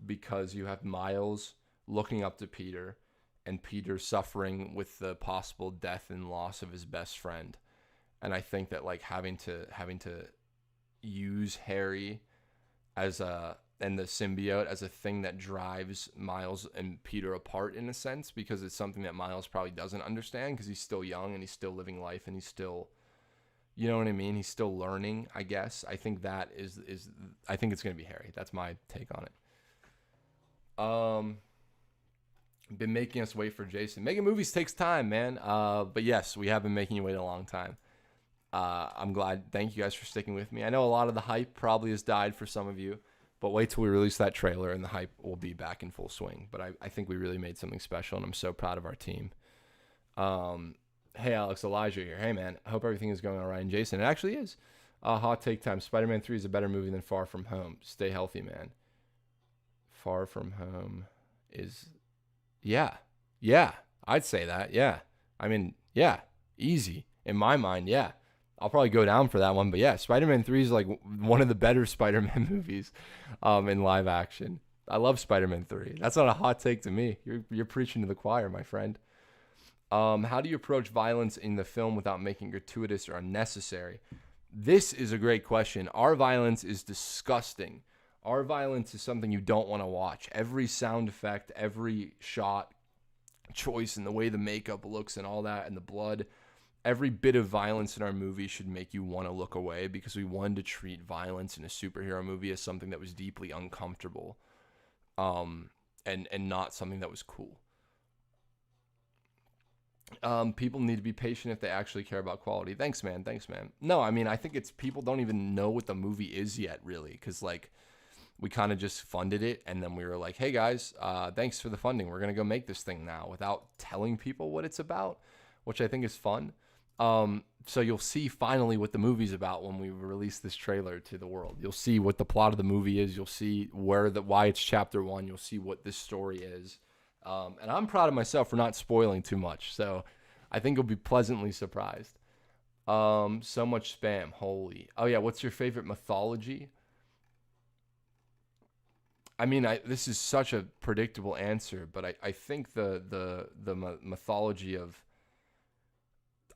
because you have Miles looking up to Peter and Peter suffering with the possible death and loss of his best friend. And I think that like having to use Harry as and the symbiote as a thing that drives Miles and Peter apart in a sense, because it's something that Miles probably doesn't understand because he's still young and he's still living life and he's still, you know what I mean? He's still learning, I guess. I think that is I think it's going to be Harry. That's my take on it. Been making us wait for Jason. Making movies takes time, man. But yes, we have been making you wait a long time. I'm glad. Thank you guys for sticking with me. I know a lot of the hype probably has died for some of you, but wait till we release that trailer and the hype will be back in full swing. But I think we really made something special, and I'm so proud of our team. Hey, Alex, Elijah here. Hey, man. I hope everything is going all right. And Jason, it actually is. Hot take time. Spider-Man 3 is a better movie than Far From Home. Stay healthy, man. Far From Home is... Yeah. I'd say that. Yeah. I mean, yeah. Easy. In my mind, yeah. I'll probably go down for that one. But yeah, Spider-Man 3 is like one of the better Spider-Man movies in live action. I love Spider-Man 3. That's not a hot take to me. You're preaching to the choir, my friend. How do you approach violence in the film without making it gratuitous or unnecessary? This is a great question. Our violence is disgusting. Our violence is something you don't want to watch. Every sound effect, every shot choice, and the way the makeup looks and all that, and the blood, every bit of violence in our movie should make you want to look away, because we wanted to treat violence in a superhero movie as something that was deeply uncomfortable, and not something that was cool. People need to be patient if they actually care about quality. Thanks, man. No, I mean, I think it's people don't even know what the movie is yet, really, because like we kind of just funded it, and then we were like, hey guys, thanks for the funding. We're gonna go make this thing now, without telling people what it's about, which I think is fun. So you'll see finally what the movie's about when we release this trailer to the world. You'll see what the plot of the movie is. You'll see why it's chapter 1. You'll see what this story is. And I'm proud of myself for not spoiling too much. So I think you'll be pleasantly surprised. So much spam. Holy. Oh yeah. What's your favorite mythology? I mean, this is such a predictable answer, but I think the mythology of,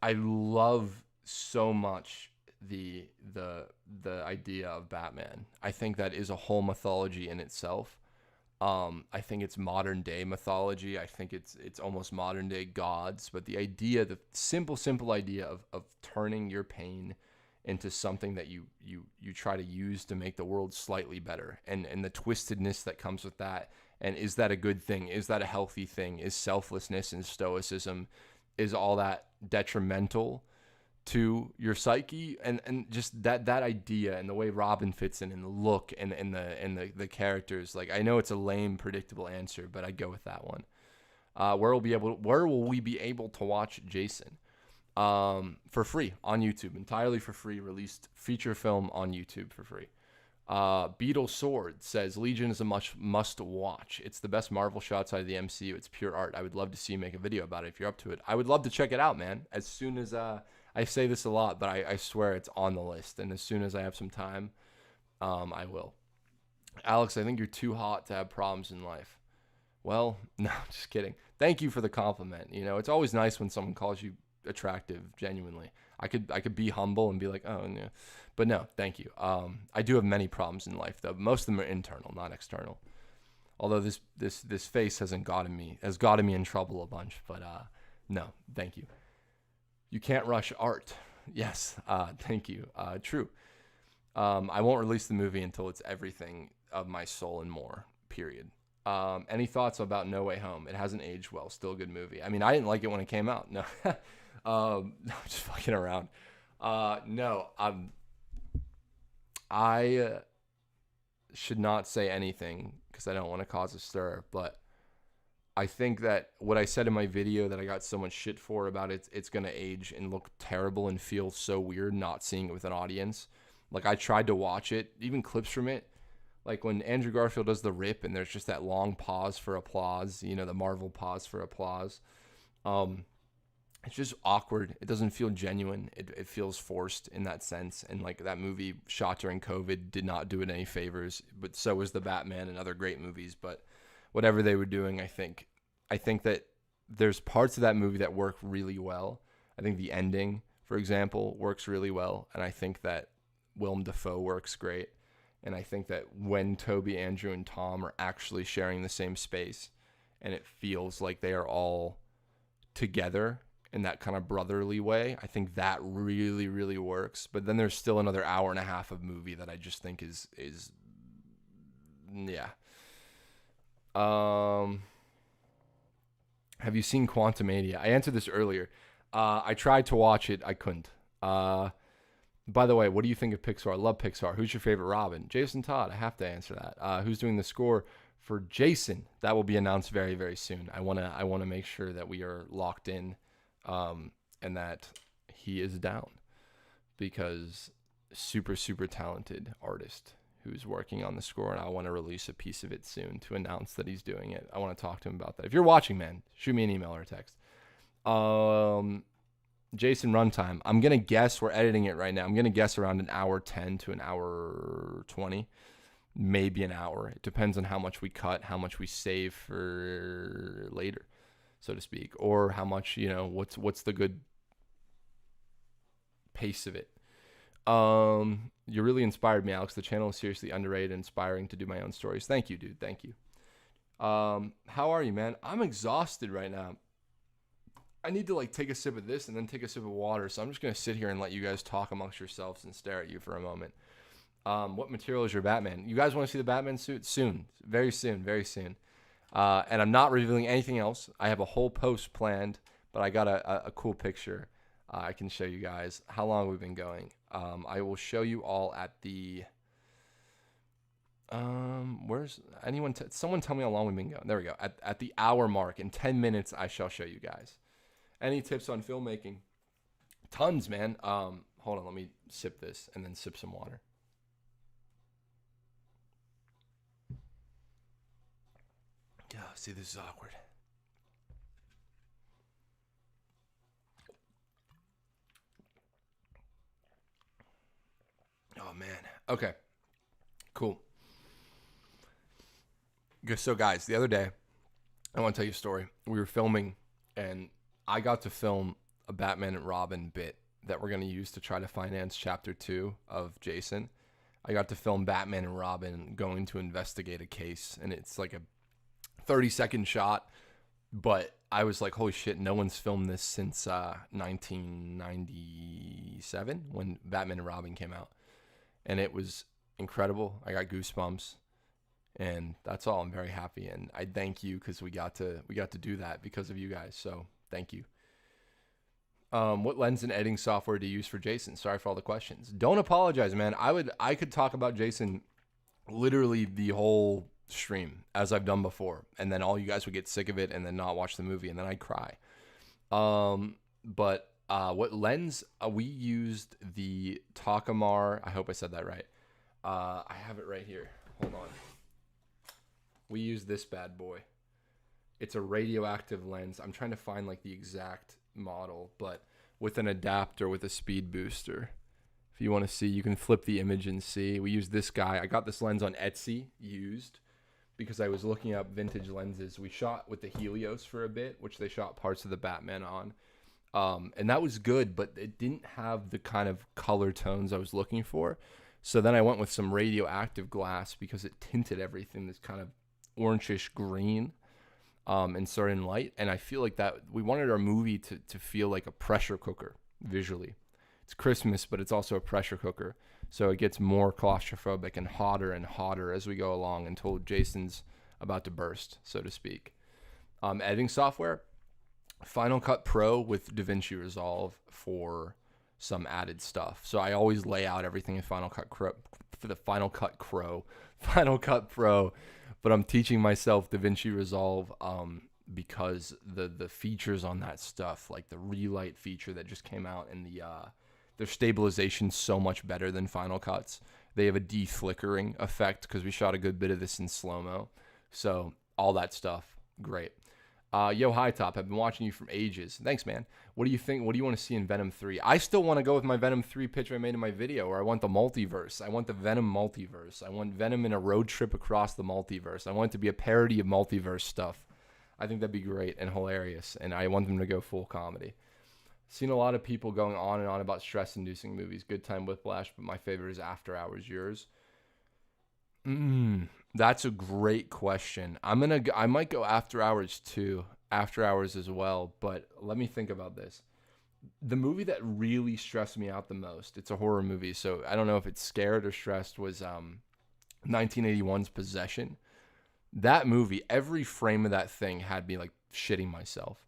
I love so much the idea of Batman. I think that is a whole mythology in itself. I think it's modern day mythology. I think it's almost modern day gods. But the idea, the simple idea of turning your pain into something that you try to use to make the world slightly better, and the twistedness that comes with that. And is that a good thing? Is that a healthy thing? Is selflessness and stoicism, is all that detrimental to your psyche? And just that idea, and the way Robin fits in, and the look, and the characters. Like, I know it's a lame, predictable answer, but I'd go with that one. Where will we be able to watch Jason? For free on YouTube, entirely for free, released feature film on YouTube for free. Beetle Sword says Legion is a must watch. It's the best Marvel show outside of the MCU. It's pure art. I would love to see you make a video about it if you're up to it. I would love to check it out, man. As soon as I say this a lot, but I swear it's on the list, and as soon as I have some time, I will. Alex, I think you're too hot to have problems in life. Well, no, just kidding. Thank you for the compliment. You know, it's always nice when someone calls you attractive, genuinely. I could be humble and be like, oh yeah, but no, thank you. I do have many problems in life, though. Most of them are internal, not external. Although this face has gotten me in trouble a bunch, but no, thank you. You can't rush art. Yes, thank you. True. I won't release the movie until it's everything of my soul and more. Period. Any thoughts about No Way Home? It hasn't aged well. Still a good movie. I mean, I didn't like it when it came out. No. No, just fucking around. No, I should not say anything because I don't want to cause a stir, but I think that what I said in my video that I got so much shit for about it's going to age and look terrible and feel so weird not seeing it with an audience. Like, I tried to watch it, even clips from it. Like when Andrew Garfield does the rip and there's just that long pause for applause, you know, the Marvel pause for applause. It's just awkward. It doesn't feel genuine. It feels forced in that sense. And like that movie shot during COVID did not do it any favors, but so was The Batman and other great movies. But whatever they were doing, I think that there's parts of that movie that work really well. I think the ending, for example, works really well. And I think that Willem Dafoe works great. And I think that when Toby, Andrew, and Tom are actually sharing the same space and it feels like they are all together in that kind of brotherly way, I think that really, really works. But then there's still another hour and a half of movie that I just think is yeah. Have you seen Quantumania? I answered this earlier. I tried to watch it. I couldn't. By the way, what do you think of Pixar? I love Pixar. Who's your favorite Robin? Jason Todd. I have to answer that. Who's doing the score for Jason? That will be announced very, very soon. I wanna make sure that we are locked in, and that he is down, because super, super talented artist who's working on the score, and I want to release a piece of it soon to announce that he's doing it. I want to talk to him about that. If you're watching, man, shoot me an email or a text. Jason runtime. I'm going to guess, we're editing it right now, I'm going to guess around an hour 10 to an hour 20, maybe an hour. It depends on how much we cut, how much we save for later, so to speak, or how much, you know, what's the good pace of it. You really inspired me, Alex. The channel is seriously underrated and inspiring to do my own stories. Thank you, dude. Thank you. How are you, man? I'm exhausted right now. I need to like take a sip of this and then take a sip of water. So I'm just going to sit here and let you guys talk amongst yourselves and stare at you for a moment. What material is your Batman? You guys want to see the Batman suit? Soon. Very soon. Very soon. And I'm not revealing anything else. I have a whole post planned, but I got a cool picture. I can show you guys how long we've been going. I will show you all at the... where's anyone? Someone tell me how long we've been going. There we go. At the hour mark. In 10 minutes, I shall show you guys. Any tips on filmmaking? Tons, man. Hold on. Let me sip this and then sip some water. Yeah, see, this is awkward. Oh, man. Okay. Cool. So, guys, the other day, I want to tell you a story. We were filming, and I got to film a Batman and Robin bit that we're going to use to try to finance Chapter 2 of Jason. I got to film Batman and Robin going to investigate a case, and it's like a 30-second shot, but I was like, holy shit, no one's filmed this since 1997 when Batman and Robin came out. And it was incredible. I got goosebumps, and that's all. I'm very happy, and I thank you because we got to do that because of you guys. So thank you. What lens and editing software do you use for Jason? Sorry for all the questions. Don't apologize, man. I could talk about Jason literally the whole stream as I've done before, and then all you guys would get sick of it and then not watch the movie, and then I'd cry. But what lens? We used the Takamar. I hope I said that right. I have it right here. Hold on. We use this bad boy. It's a radioactive lens. I'm trying to find like the exact model, but with an adapter with a speed booster. If you want to see, you can flip the image and see. We use this guy. I got this lens on Etsy used because I was looking up vintage lenses. We shot with the Helios for a bit, which they shot parts of the Batman on. And that was good, but it didn't have the kind of color tones I was looking for. So then I went with some radioactive glass because it tinted everything this kind of orangish green and certain light. And I feel like that we wanted our movie to feel like a pressure cooker visually. It's Christmas, but it's also a pressure cooker. So it gets more claustrophobic and hotter as we go along until Jason's about to burst, so to speak. Editing software, Final Cut Pro with DaVinci Resolve for some added stuff. So I always lay out everything in Final Cut for the Final Cut Pro, Final Cut Pro, but I'm teaching myself DaVinci Resolve because the features on that stuff, like the relight feature that just came out, and their stabilization's so much better than Final Cut's. They have a deflickering effect because we shot a good bit of this in slow-mo. So all that stuff, great. Yo, HiTop, I've been watching you from ages. Thanks, man. What do you think? What do you want to see in Venom 3? I still want to go with my Venom 3 picture I made in my video, where I want the multiverse. I want the Venom multiverse. I want Venom in a road trip across the multiverse. I want it to be a parody of multiverse stuff. I think that'd be great and hilarious, and I want them to go full comedy. Seen a lot of people going on and on about stress-inducing movies. Good Time, Whiplash, but my favorite is After Hours. Yours? That's a great question. I might go After Hours too. After Hours as well, but let me think about this. The movie that really stressed me out the most, it's a horror movie, so I don't know if it's scared or stressed, was 1981's Possession. That movie, every frame of that thing had me like shitting myself.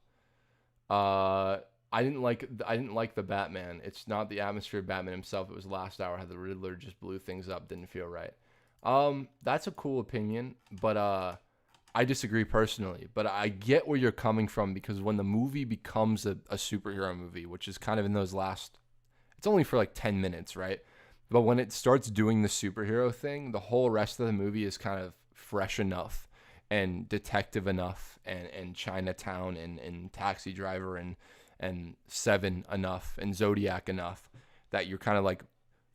I didn't like the Batman. It's not the atmosphere of Batman himself. It was Last Hour, how the Riddler just blew things up, didn't feel right. That's a cool opinion, but I disagree personally. But I get where you're coming from, because when the movie becomes a superhero movie, which is kind of in those last, it's only for like 10 minutes, right? But when it starts doing the superhero thing, the whole rest of the movie is kind of fresh enough and detective enough and Chinatown and Taxi Driver and Seven enough and Zodiac enough that you're kind of like,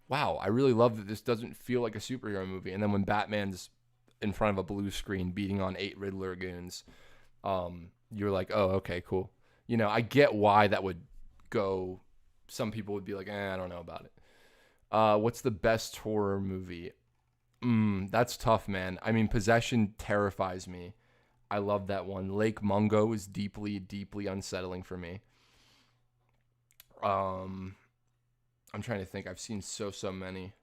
wow, I really love that this doesn't feel like a superhero movie. And then when Batman's in front of a blue screen beating on 8 Riddler goons, you're like, oh, okay, cool. You know, I get why that would go. Some people would be like, I don't know about it. What's the best horror movie? That's tough, man. I mean, Possession terrifies me. I love that one. Lake Mungo is deeply, deeply unsettling for me. I'm trying to think. I've seen so many.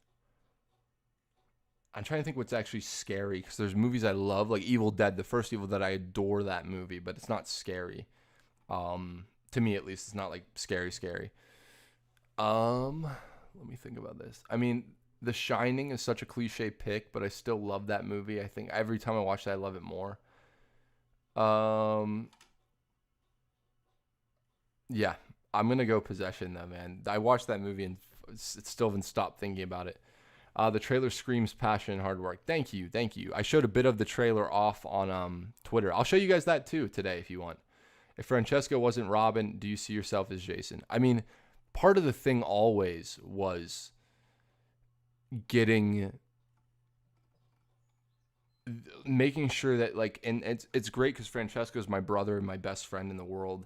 I'm trying to think what's actually scary, because there's movies I love, like Evil Dead. The first Evil Dead, I adore that movie, but it's not scary. To me, at least, it's not like scary. Let me think about this. I mean, The Shining is such a cliche pick, but I still love that movie. I think every time I watch that, I love it more. Yeah, I'm gonna go Possession though, man. I watched that movie and still haven't stopped thinking about it. The trailer screams passion and hard work. Thank you. I showed a bit of the trailer off on Twitter. I'll show you guys that too today if you want. If Francesco wasn't Robin, do you see yourself as Jason? I mean, part of the thing always was making sure that, like, and it's great because Francesco's my brother and my best friend in the world,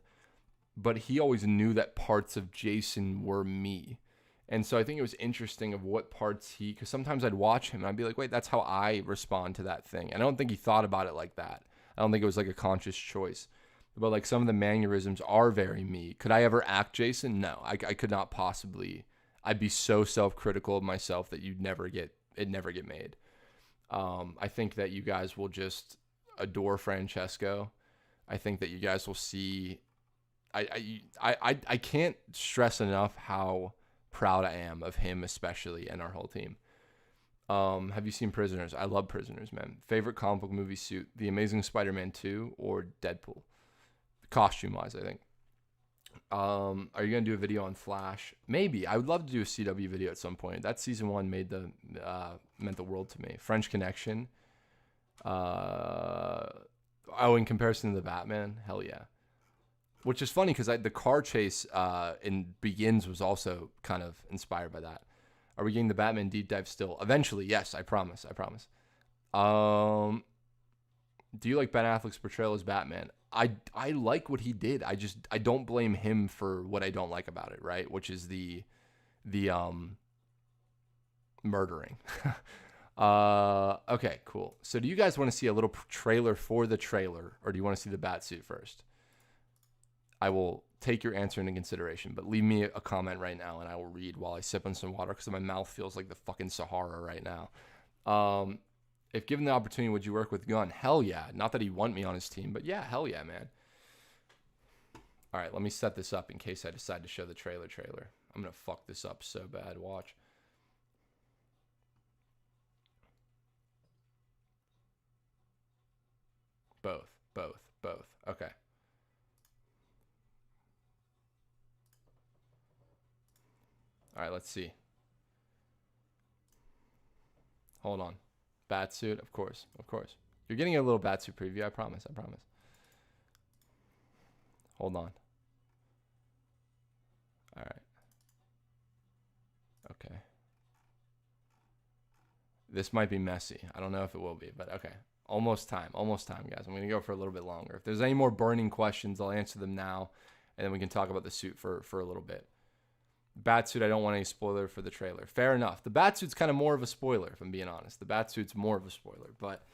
but he always knew that parts of Jason were me. And so I think it was interesting of what parts because sometimes I'd watch him and I'd be like, wait, that's how I respond to that thing. And I don't think he thought about it like that. I don't think it was like a conscious choice. But like some of the mannerisms are very me. Could I ever act Jason? No, I could not possibly. I'd be so self-critical of myself that it'd never get made. I think that you guys will just adore Francesco. I think that you guys will see. I can't stress enough how proud I am of him, especially, and our whole team. Have you seen Prisoners? I love Prisoners, man. Favorite comic book movie suit? The Amazing Spider-Man 2 or Deadpool? Costume-wise, I think. Are you gonna do a video on Flash? Maybe. I would love to do a CW video at some point. That season 1 meant the world to me. French Connection. In comparison to the Batman, hell yeah. Which is funny because the car chase in Begins was also kind of inspired by that. Are we getting the Batman deep dive still? Eventually, yes. I promise. Do you like Ben Affleck's portrayal as Batman? I like what he did. I don't blame him for what I don't like about it, right? Which is the murdering. Okay, cool. So do you guys want to see a little trailer for the trailer, or do you want to see the Batsuit first? I will take your answer into consideration, but leave me a comment right now and I will read while I sip on some water because my mouth feels like the fucking Sahara right now. If given the opportunity, would you work with Gunn? Hell yeah. Not that he'd want me on his team, but yeah, hell yeah, man. All right, let me set this up in case I decide to show the trailer. I'm going to fuck this up so bad. Watch. Let's see. Hold on. Batsuit, of course, of course. You're getting a little Batsuit preview. I promise. I promise. Hold on. All right. Okay. This might be messy. I don't know if it will be, but okay. Almost time, guys. I'm going to go for a little bit longer. If there's any more burning questions, I'll answer them now, and then we can talk about the suit for a little bit. Batsuit, I don't want any spoiler for the trailer. Fair enough. The Batsuit's kind of more of a spoiler, if I'm being honest. The Batsuit's more of a spoiler, but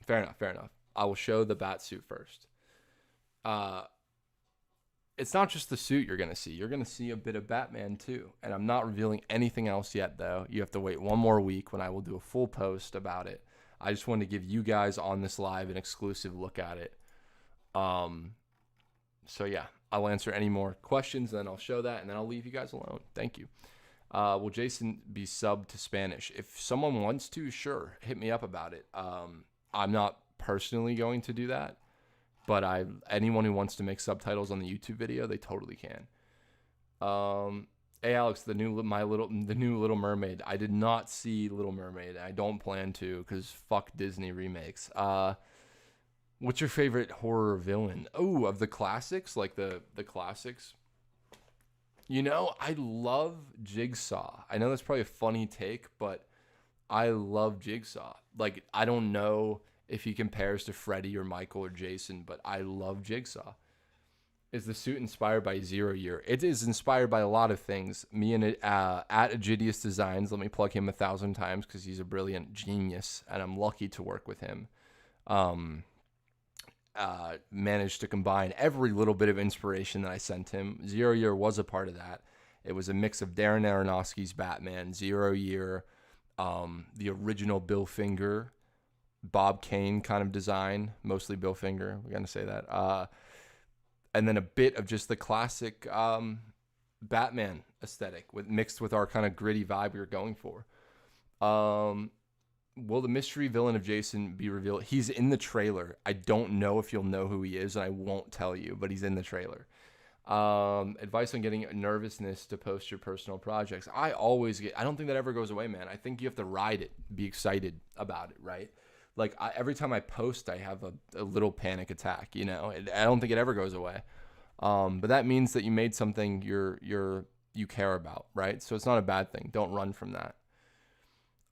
fair enough. I will show the Batsuit first. It's not just the suit you're going to see. You're going to see a bit of Batman too. And I'm not revealing anything else yet, though. You have to wait one more week when I will do a full post about it. I just wanted to give you guys on this live an exclusive look at it. So yeah, I'll answer any more questions, then I'll show that, and then I'll leave you guys alone. Thank you. Will Jason be subbed to Spanish? If someone wants to, sure, hit me up about it. I'm not personally going to do that, but anyone who wants to make subtitles on the YouTube video, they totally can. Hey Alex, the new Little Mermaid. I did not see Little Mermaid. I don't plan to because fuck Disney remakes. What's your favorite horror villain? Oh, of the classics, like the classics. You know, I love Jigsaw. I know that's probably a funny take, but I love Jigsaw. Like, I don't know if he compares to Freddy or Michael or Jason, but I love Jigsaw. Is the suit inspired by Zero Year? It is inspired by a lot of things. Me and at Agidius Designs, let me plug him 1,000 times because he's a brilliant genius, and I'm lucky to work with him. Managed to combine every little bit of inspiration that I sent him. Zero Year was a part of that. It was a mix of Darren Aronofsky's Batman, Zero Year, the original Bill Finger, Bob Kane kind of design, mostly Bill Finger. We're gonna say that. And then a bit of just the classic Batman aesthetic mixed with our kind of gritty vibe we were going for. Will the mystery villain of Jason be revealed? He's in the trailer. I don't know if you'll know who he is, and I won't tell you, but he's in the trailer. Advice on getting nervousness to post your personal projects. I don't think that ever goes away, man. I think you have to ride it, be excited about it, right? Like every time I post, I have a little panic attack, you know. I don't think it ever goes away. But that means that you made something you care about, right? So it's not a bad thing. Don't run from that.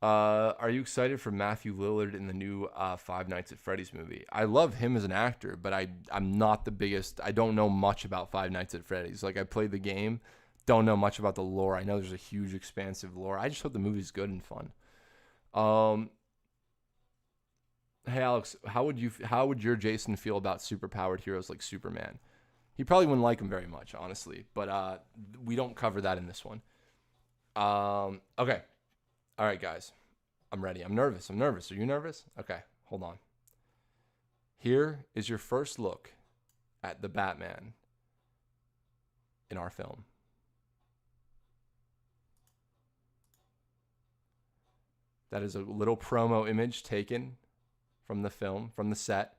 Are you excited for Matthew Lillard in the new Five Nights at Freddy's movie? I love him as an actor, but I'm not the biggest. I don't know much about Five Nights at Freddy's. Like, I played the game, don't know much about the lore. I know there's a huge, expansive lore. I just hope the movie's good and fun. Hey Alex, how would your Jason feel about superpowered heroes like Superman? He probably wouldn't like him very much, honestly. But we don't cover that in this one. Okay. All right, guys. I'm ready. I'm nervous. Are you nervous? Okay, hold on. Here is your first look at the Batman in our film. That is a little promo image taken from the film, from the set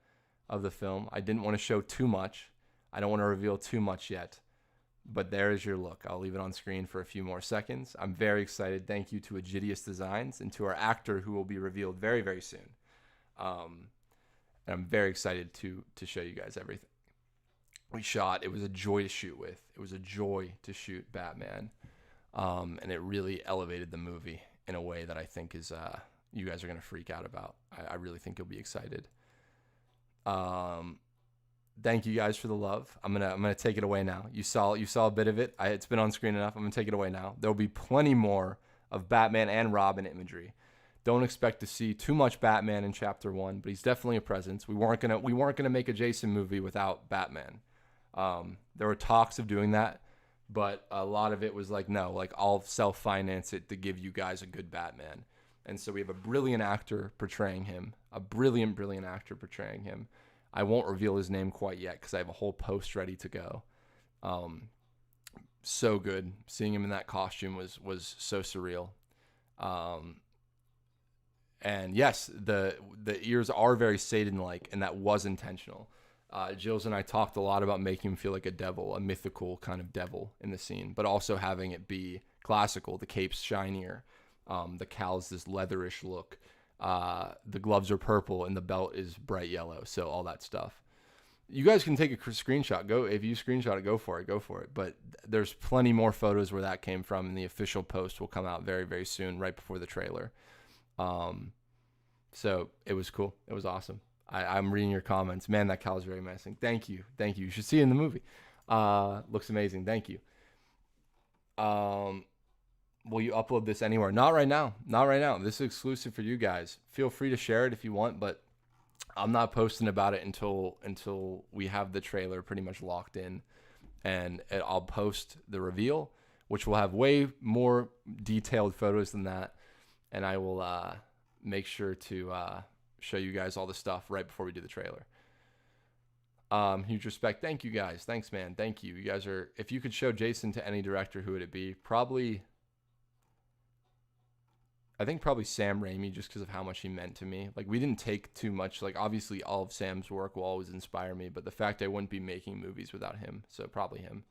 of the film. I didn't want to show too much. I don't want to reveal too much yet. But there is your look. I'll leave it on screen for a few more seconds. I'm very excited. Thank you to Agidius Designs and to our actor who will be revealed very, very soon. And I'm very excited to show you guys everything we shot. It was a joy to shoot with. It was a joy to shoot Batman. And it really elevated the movie in a way that I think is you guys are going to freak out about. I really think you'll be excited. Thank you guys for the love. I'm gonna take it away now. You saw a bit of it. It's been on screen enough. I'm gonna take it away now. There'll be plenty more of Batman and Robin imagery. Don't expect to see too much Batman in Chapter 1, but he's definitely a presence. We weren't gonna make a Jason movie without Batman. There were talks of doing that, but a lot of it was like, no, like I'll self-finance it to give you guys a good Batman. And so we have a brilliant actor portraying him, a brilliant actor portraying him. I won't reveal his name quite yet because I have a whole post ready to go. So good. Seeing him in that costume was so surreal. And yes, the ears are very Satan-like, and that was intentional. Jills and I talked a lot about making him feel like a devil, a mythical kind of devil in the scene, but also having it be classical. The cape's shinier. The cow's this leatherish look. The gloves are purple and the belt is bright yellow. So all that stuff. You guys can take a screenshot. If you screenshot it, go for it. But there's plenty more photos where that came from, and the official post will come out very, very soon, right before the trailer. So it was cool. It was awesome. I'm reading your comments. Man, that cow is very menacing. Thank you. You should see it in the movie. Looks amazing. Thank you. Will you upload this anywhere? Not right now. This is exclusive for you guys. Feel free to share it if you want, but I'm not posting about it until we have the trailer pretty much locked in, and I'll post the reveal, which will have way more detailed photos than that, and I will make sure to show you guys all the stuff right before we do the trailer. Huge respect. Thank you guys. Thanks, man. Thank you. You guys are. If you could show Jason to any director, who would it be? I think probably Sam Raimi, just because of how much he meant to me. Like, we didn't take too much. Like, obviously, all of Sam's work will always inspire me, but the fact I wouldn't be making movies without him, so probably him.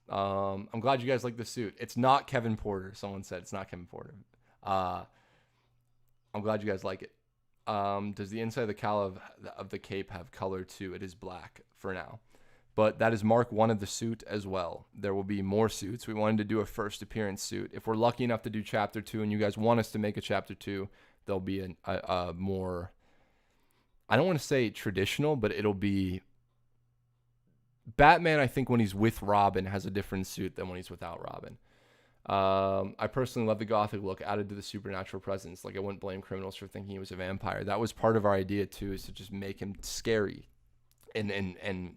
I'm glad you guys like the suit. It's not Kevin Porter. Someone said it's not Kevin Porter. I'm glad you guys like it. Does the inside of the cowl of the cape have color too? It is black for now. But that is Mark 1 of the suit as well. There will be more suits. We wanted to do a first appearance suit. If we're lucky enough to do chapter 2 and you guys want us to make a chapter 2, there'll be a more, I don't want to say traditional, but it'll be Batman. I think when he's with Robin has a different suit than when he's without Robin. I personally love the gothic look added to the supernatural presence. Like, I wouldn't blame criminals for thinking he was a vampire. That was part of our idea too, is to just make him scary and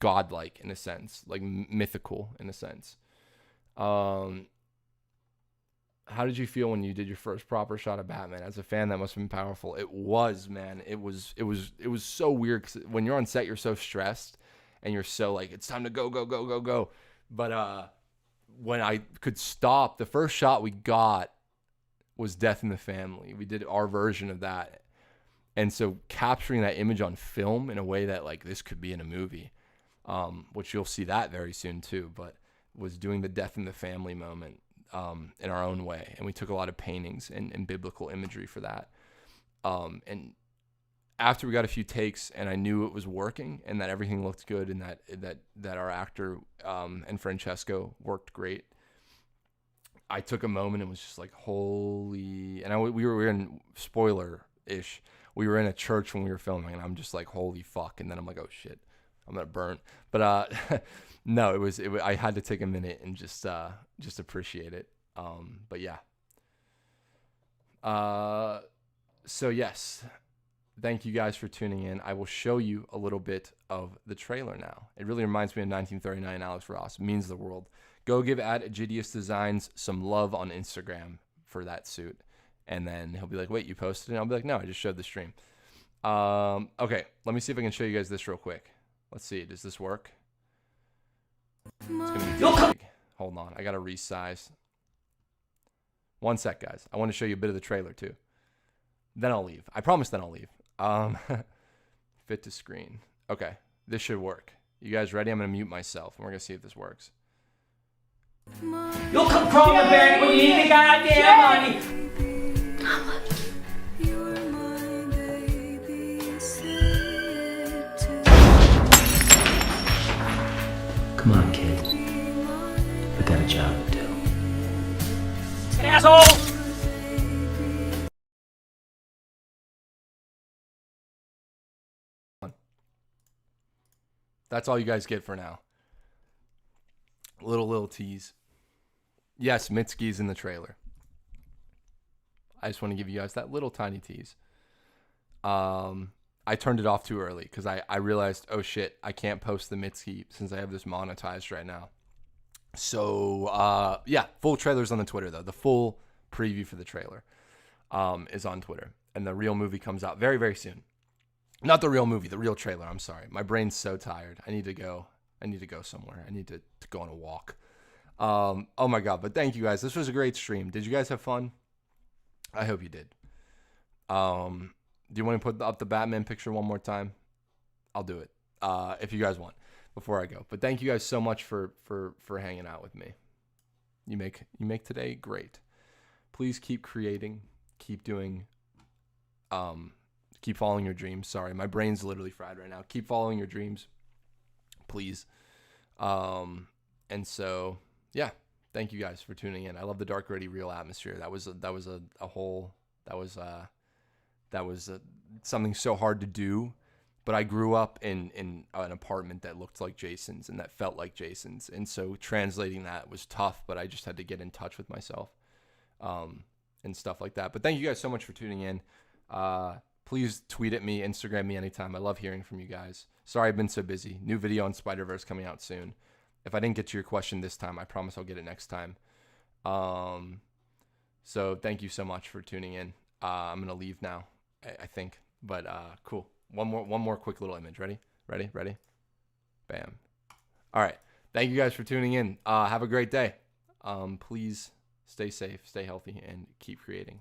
godlike in a sense, like mythical in a sense. How did you feel when you did your first proper shot of Batman? As a fan, that must have been powerful. It was, man. It was so weird, 'cause when you're on set, you're so stressed and you're so like, it's time to go. But when I could stop, the first shot we got was Death in the Family. We did our version of that. And so capturing that image on film in a way that, like, this could be in a movie, which you'll see that very soon too, but was doing the Death in the Family moment in our own way. And we took a lot of paintings and biblical imagery for that. And after we got a few takes and I knew it was working and that everything looked good and that our actor and Francesco worked great, I took a moment and was just like, holy, and we were in, spoiler-ish, we were in a church when we were filming, and I'm just like, holy fuck. And then I'm like, oh shit, I'm gonna burn. But no, it was I had to take a minute and just appreciate it. But yeah. So yes, thank you guys for tuning in. I will show you a little bit of the trailer now. It really reminds me of 1939 Alex Ross. It means the world. Go give @Egidius Designs some love on Instagram for that suit. And then he'll be like, wait, you posted it? And I'll be like, no, I just showed the stream. Okay, let me see if I can show you guys this real quick. Let's see. Does this work? It's gonna be too big. Hold on. I got to resize. One sec, guys. I want to show you a bit of the trailer, too. Then I'll leave. I promise then I'll leave. Fit to screen. Okay. This should work. You guys ready? I'm going to mute myself, and we're going to see if this works.
You'll come crawling back when you need the goddamn money. Come on, kid. We got a job to do. Asshole!
That's all you guys get for now. Little tease. Yes, Mitski's in the trailer. I just want to give you guys that little tiny tease. I turned it off too early because I realized, oh shit, I can't post the Mitski since I have this monetized right now. So yeah, full trailer's on the Twitter though. The full preview for the trailer is on Twitter, and the real movie comes out very, very soon. Not the real movie, the real trailer. I'm sorry, my brain's so tired. I need to go somewhere. I need to go on a walk. Oh my god! But thank you guys. This was a great stream. Did you guys have fun? I hope you did. Do you want to put up the Batman picture one more time? I'll do it if you guys want before I go. But thank you guys so much for hanging out with me. You make today great. Please keep creating, keep doing, keep following your dreams. Sorry, my brain's literally fried right now. Keep following your dreams, please. And so yeah, thank you guys for tuning in. I love the dark, gritty, real atmosphere. That was something so hard to do. But I grew up in an apartment that looked like Jason's and that felt like Jason's. And so translating that was tough, but I just had to get in touch with myself and stuff like that. But thank you guys so much for tuning in. Please tweet at me, Instagram me anytime. I love hearing from you guys. Sorry I've been so busy. New video on Spider-Verse coming out soon. If I didn't get to your question this time, I promise I'll get it next time. So thank you so much for tuning in. I'm going to leave now, I think. But cool. One more quick little image. Ready? Bam. All right. Thank you guys for tuning in. Have a great day. Please stay safe, stay healthy, and keep creating.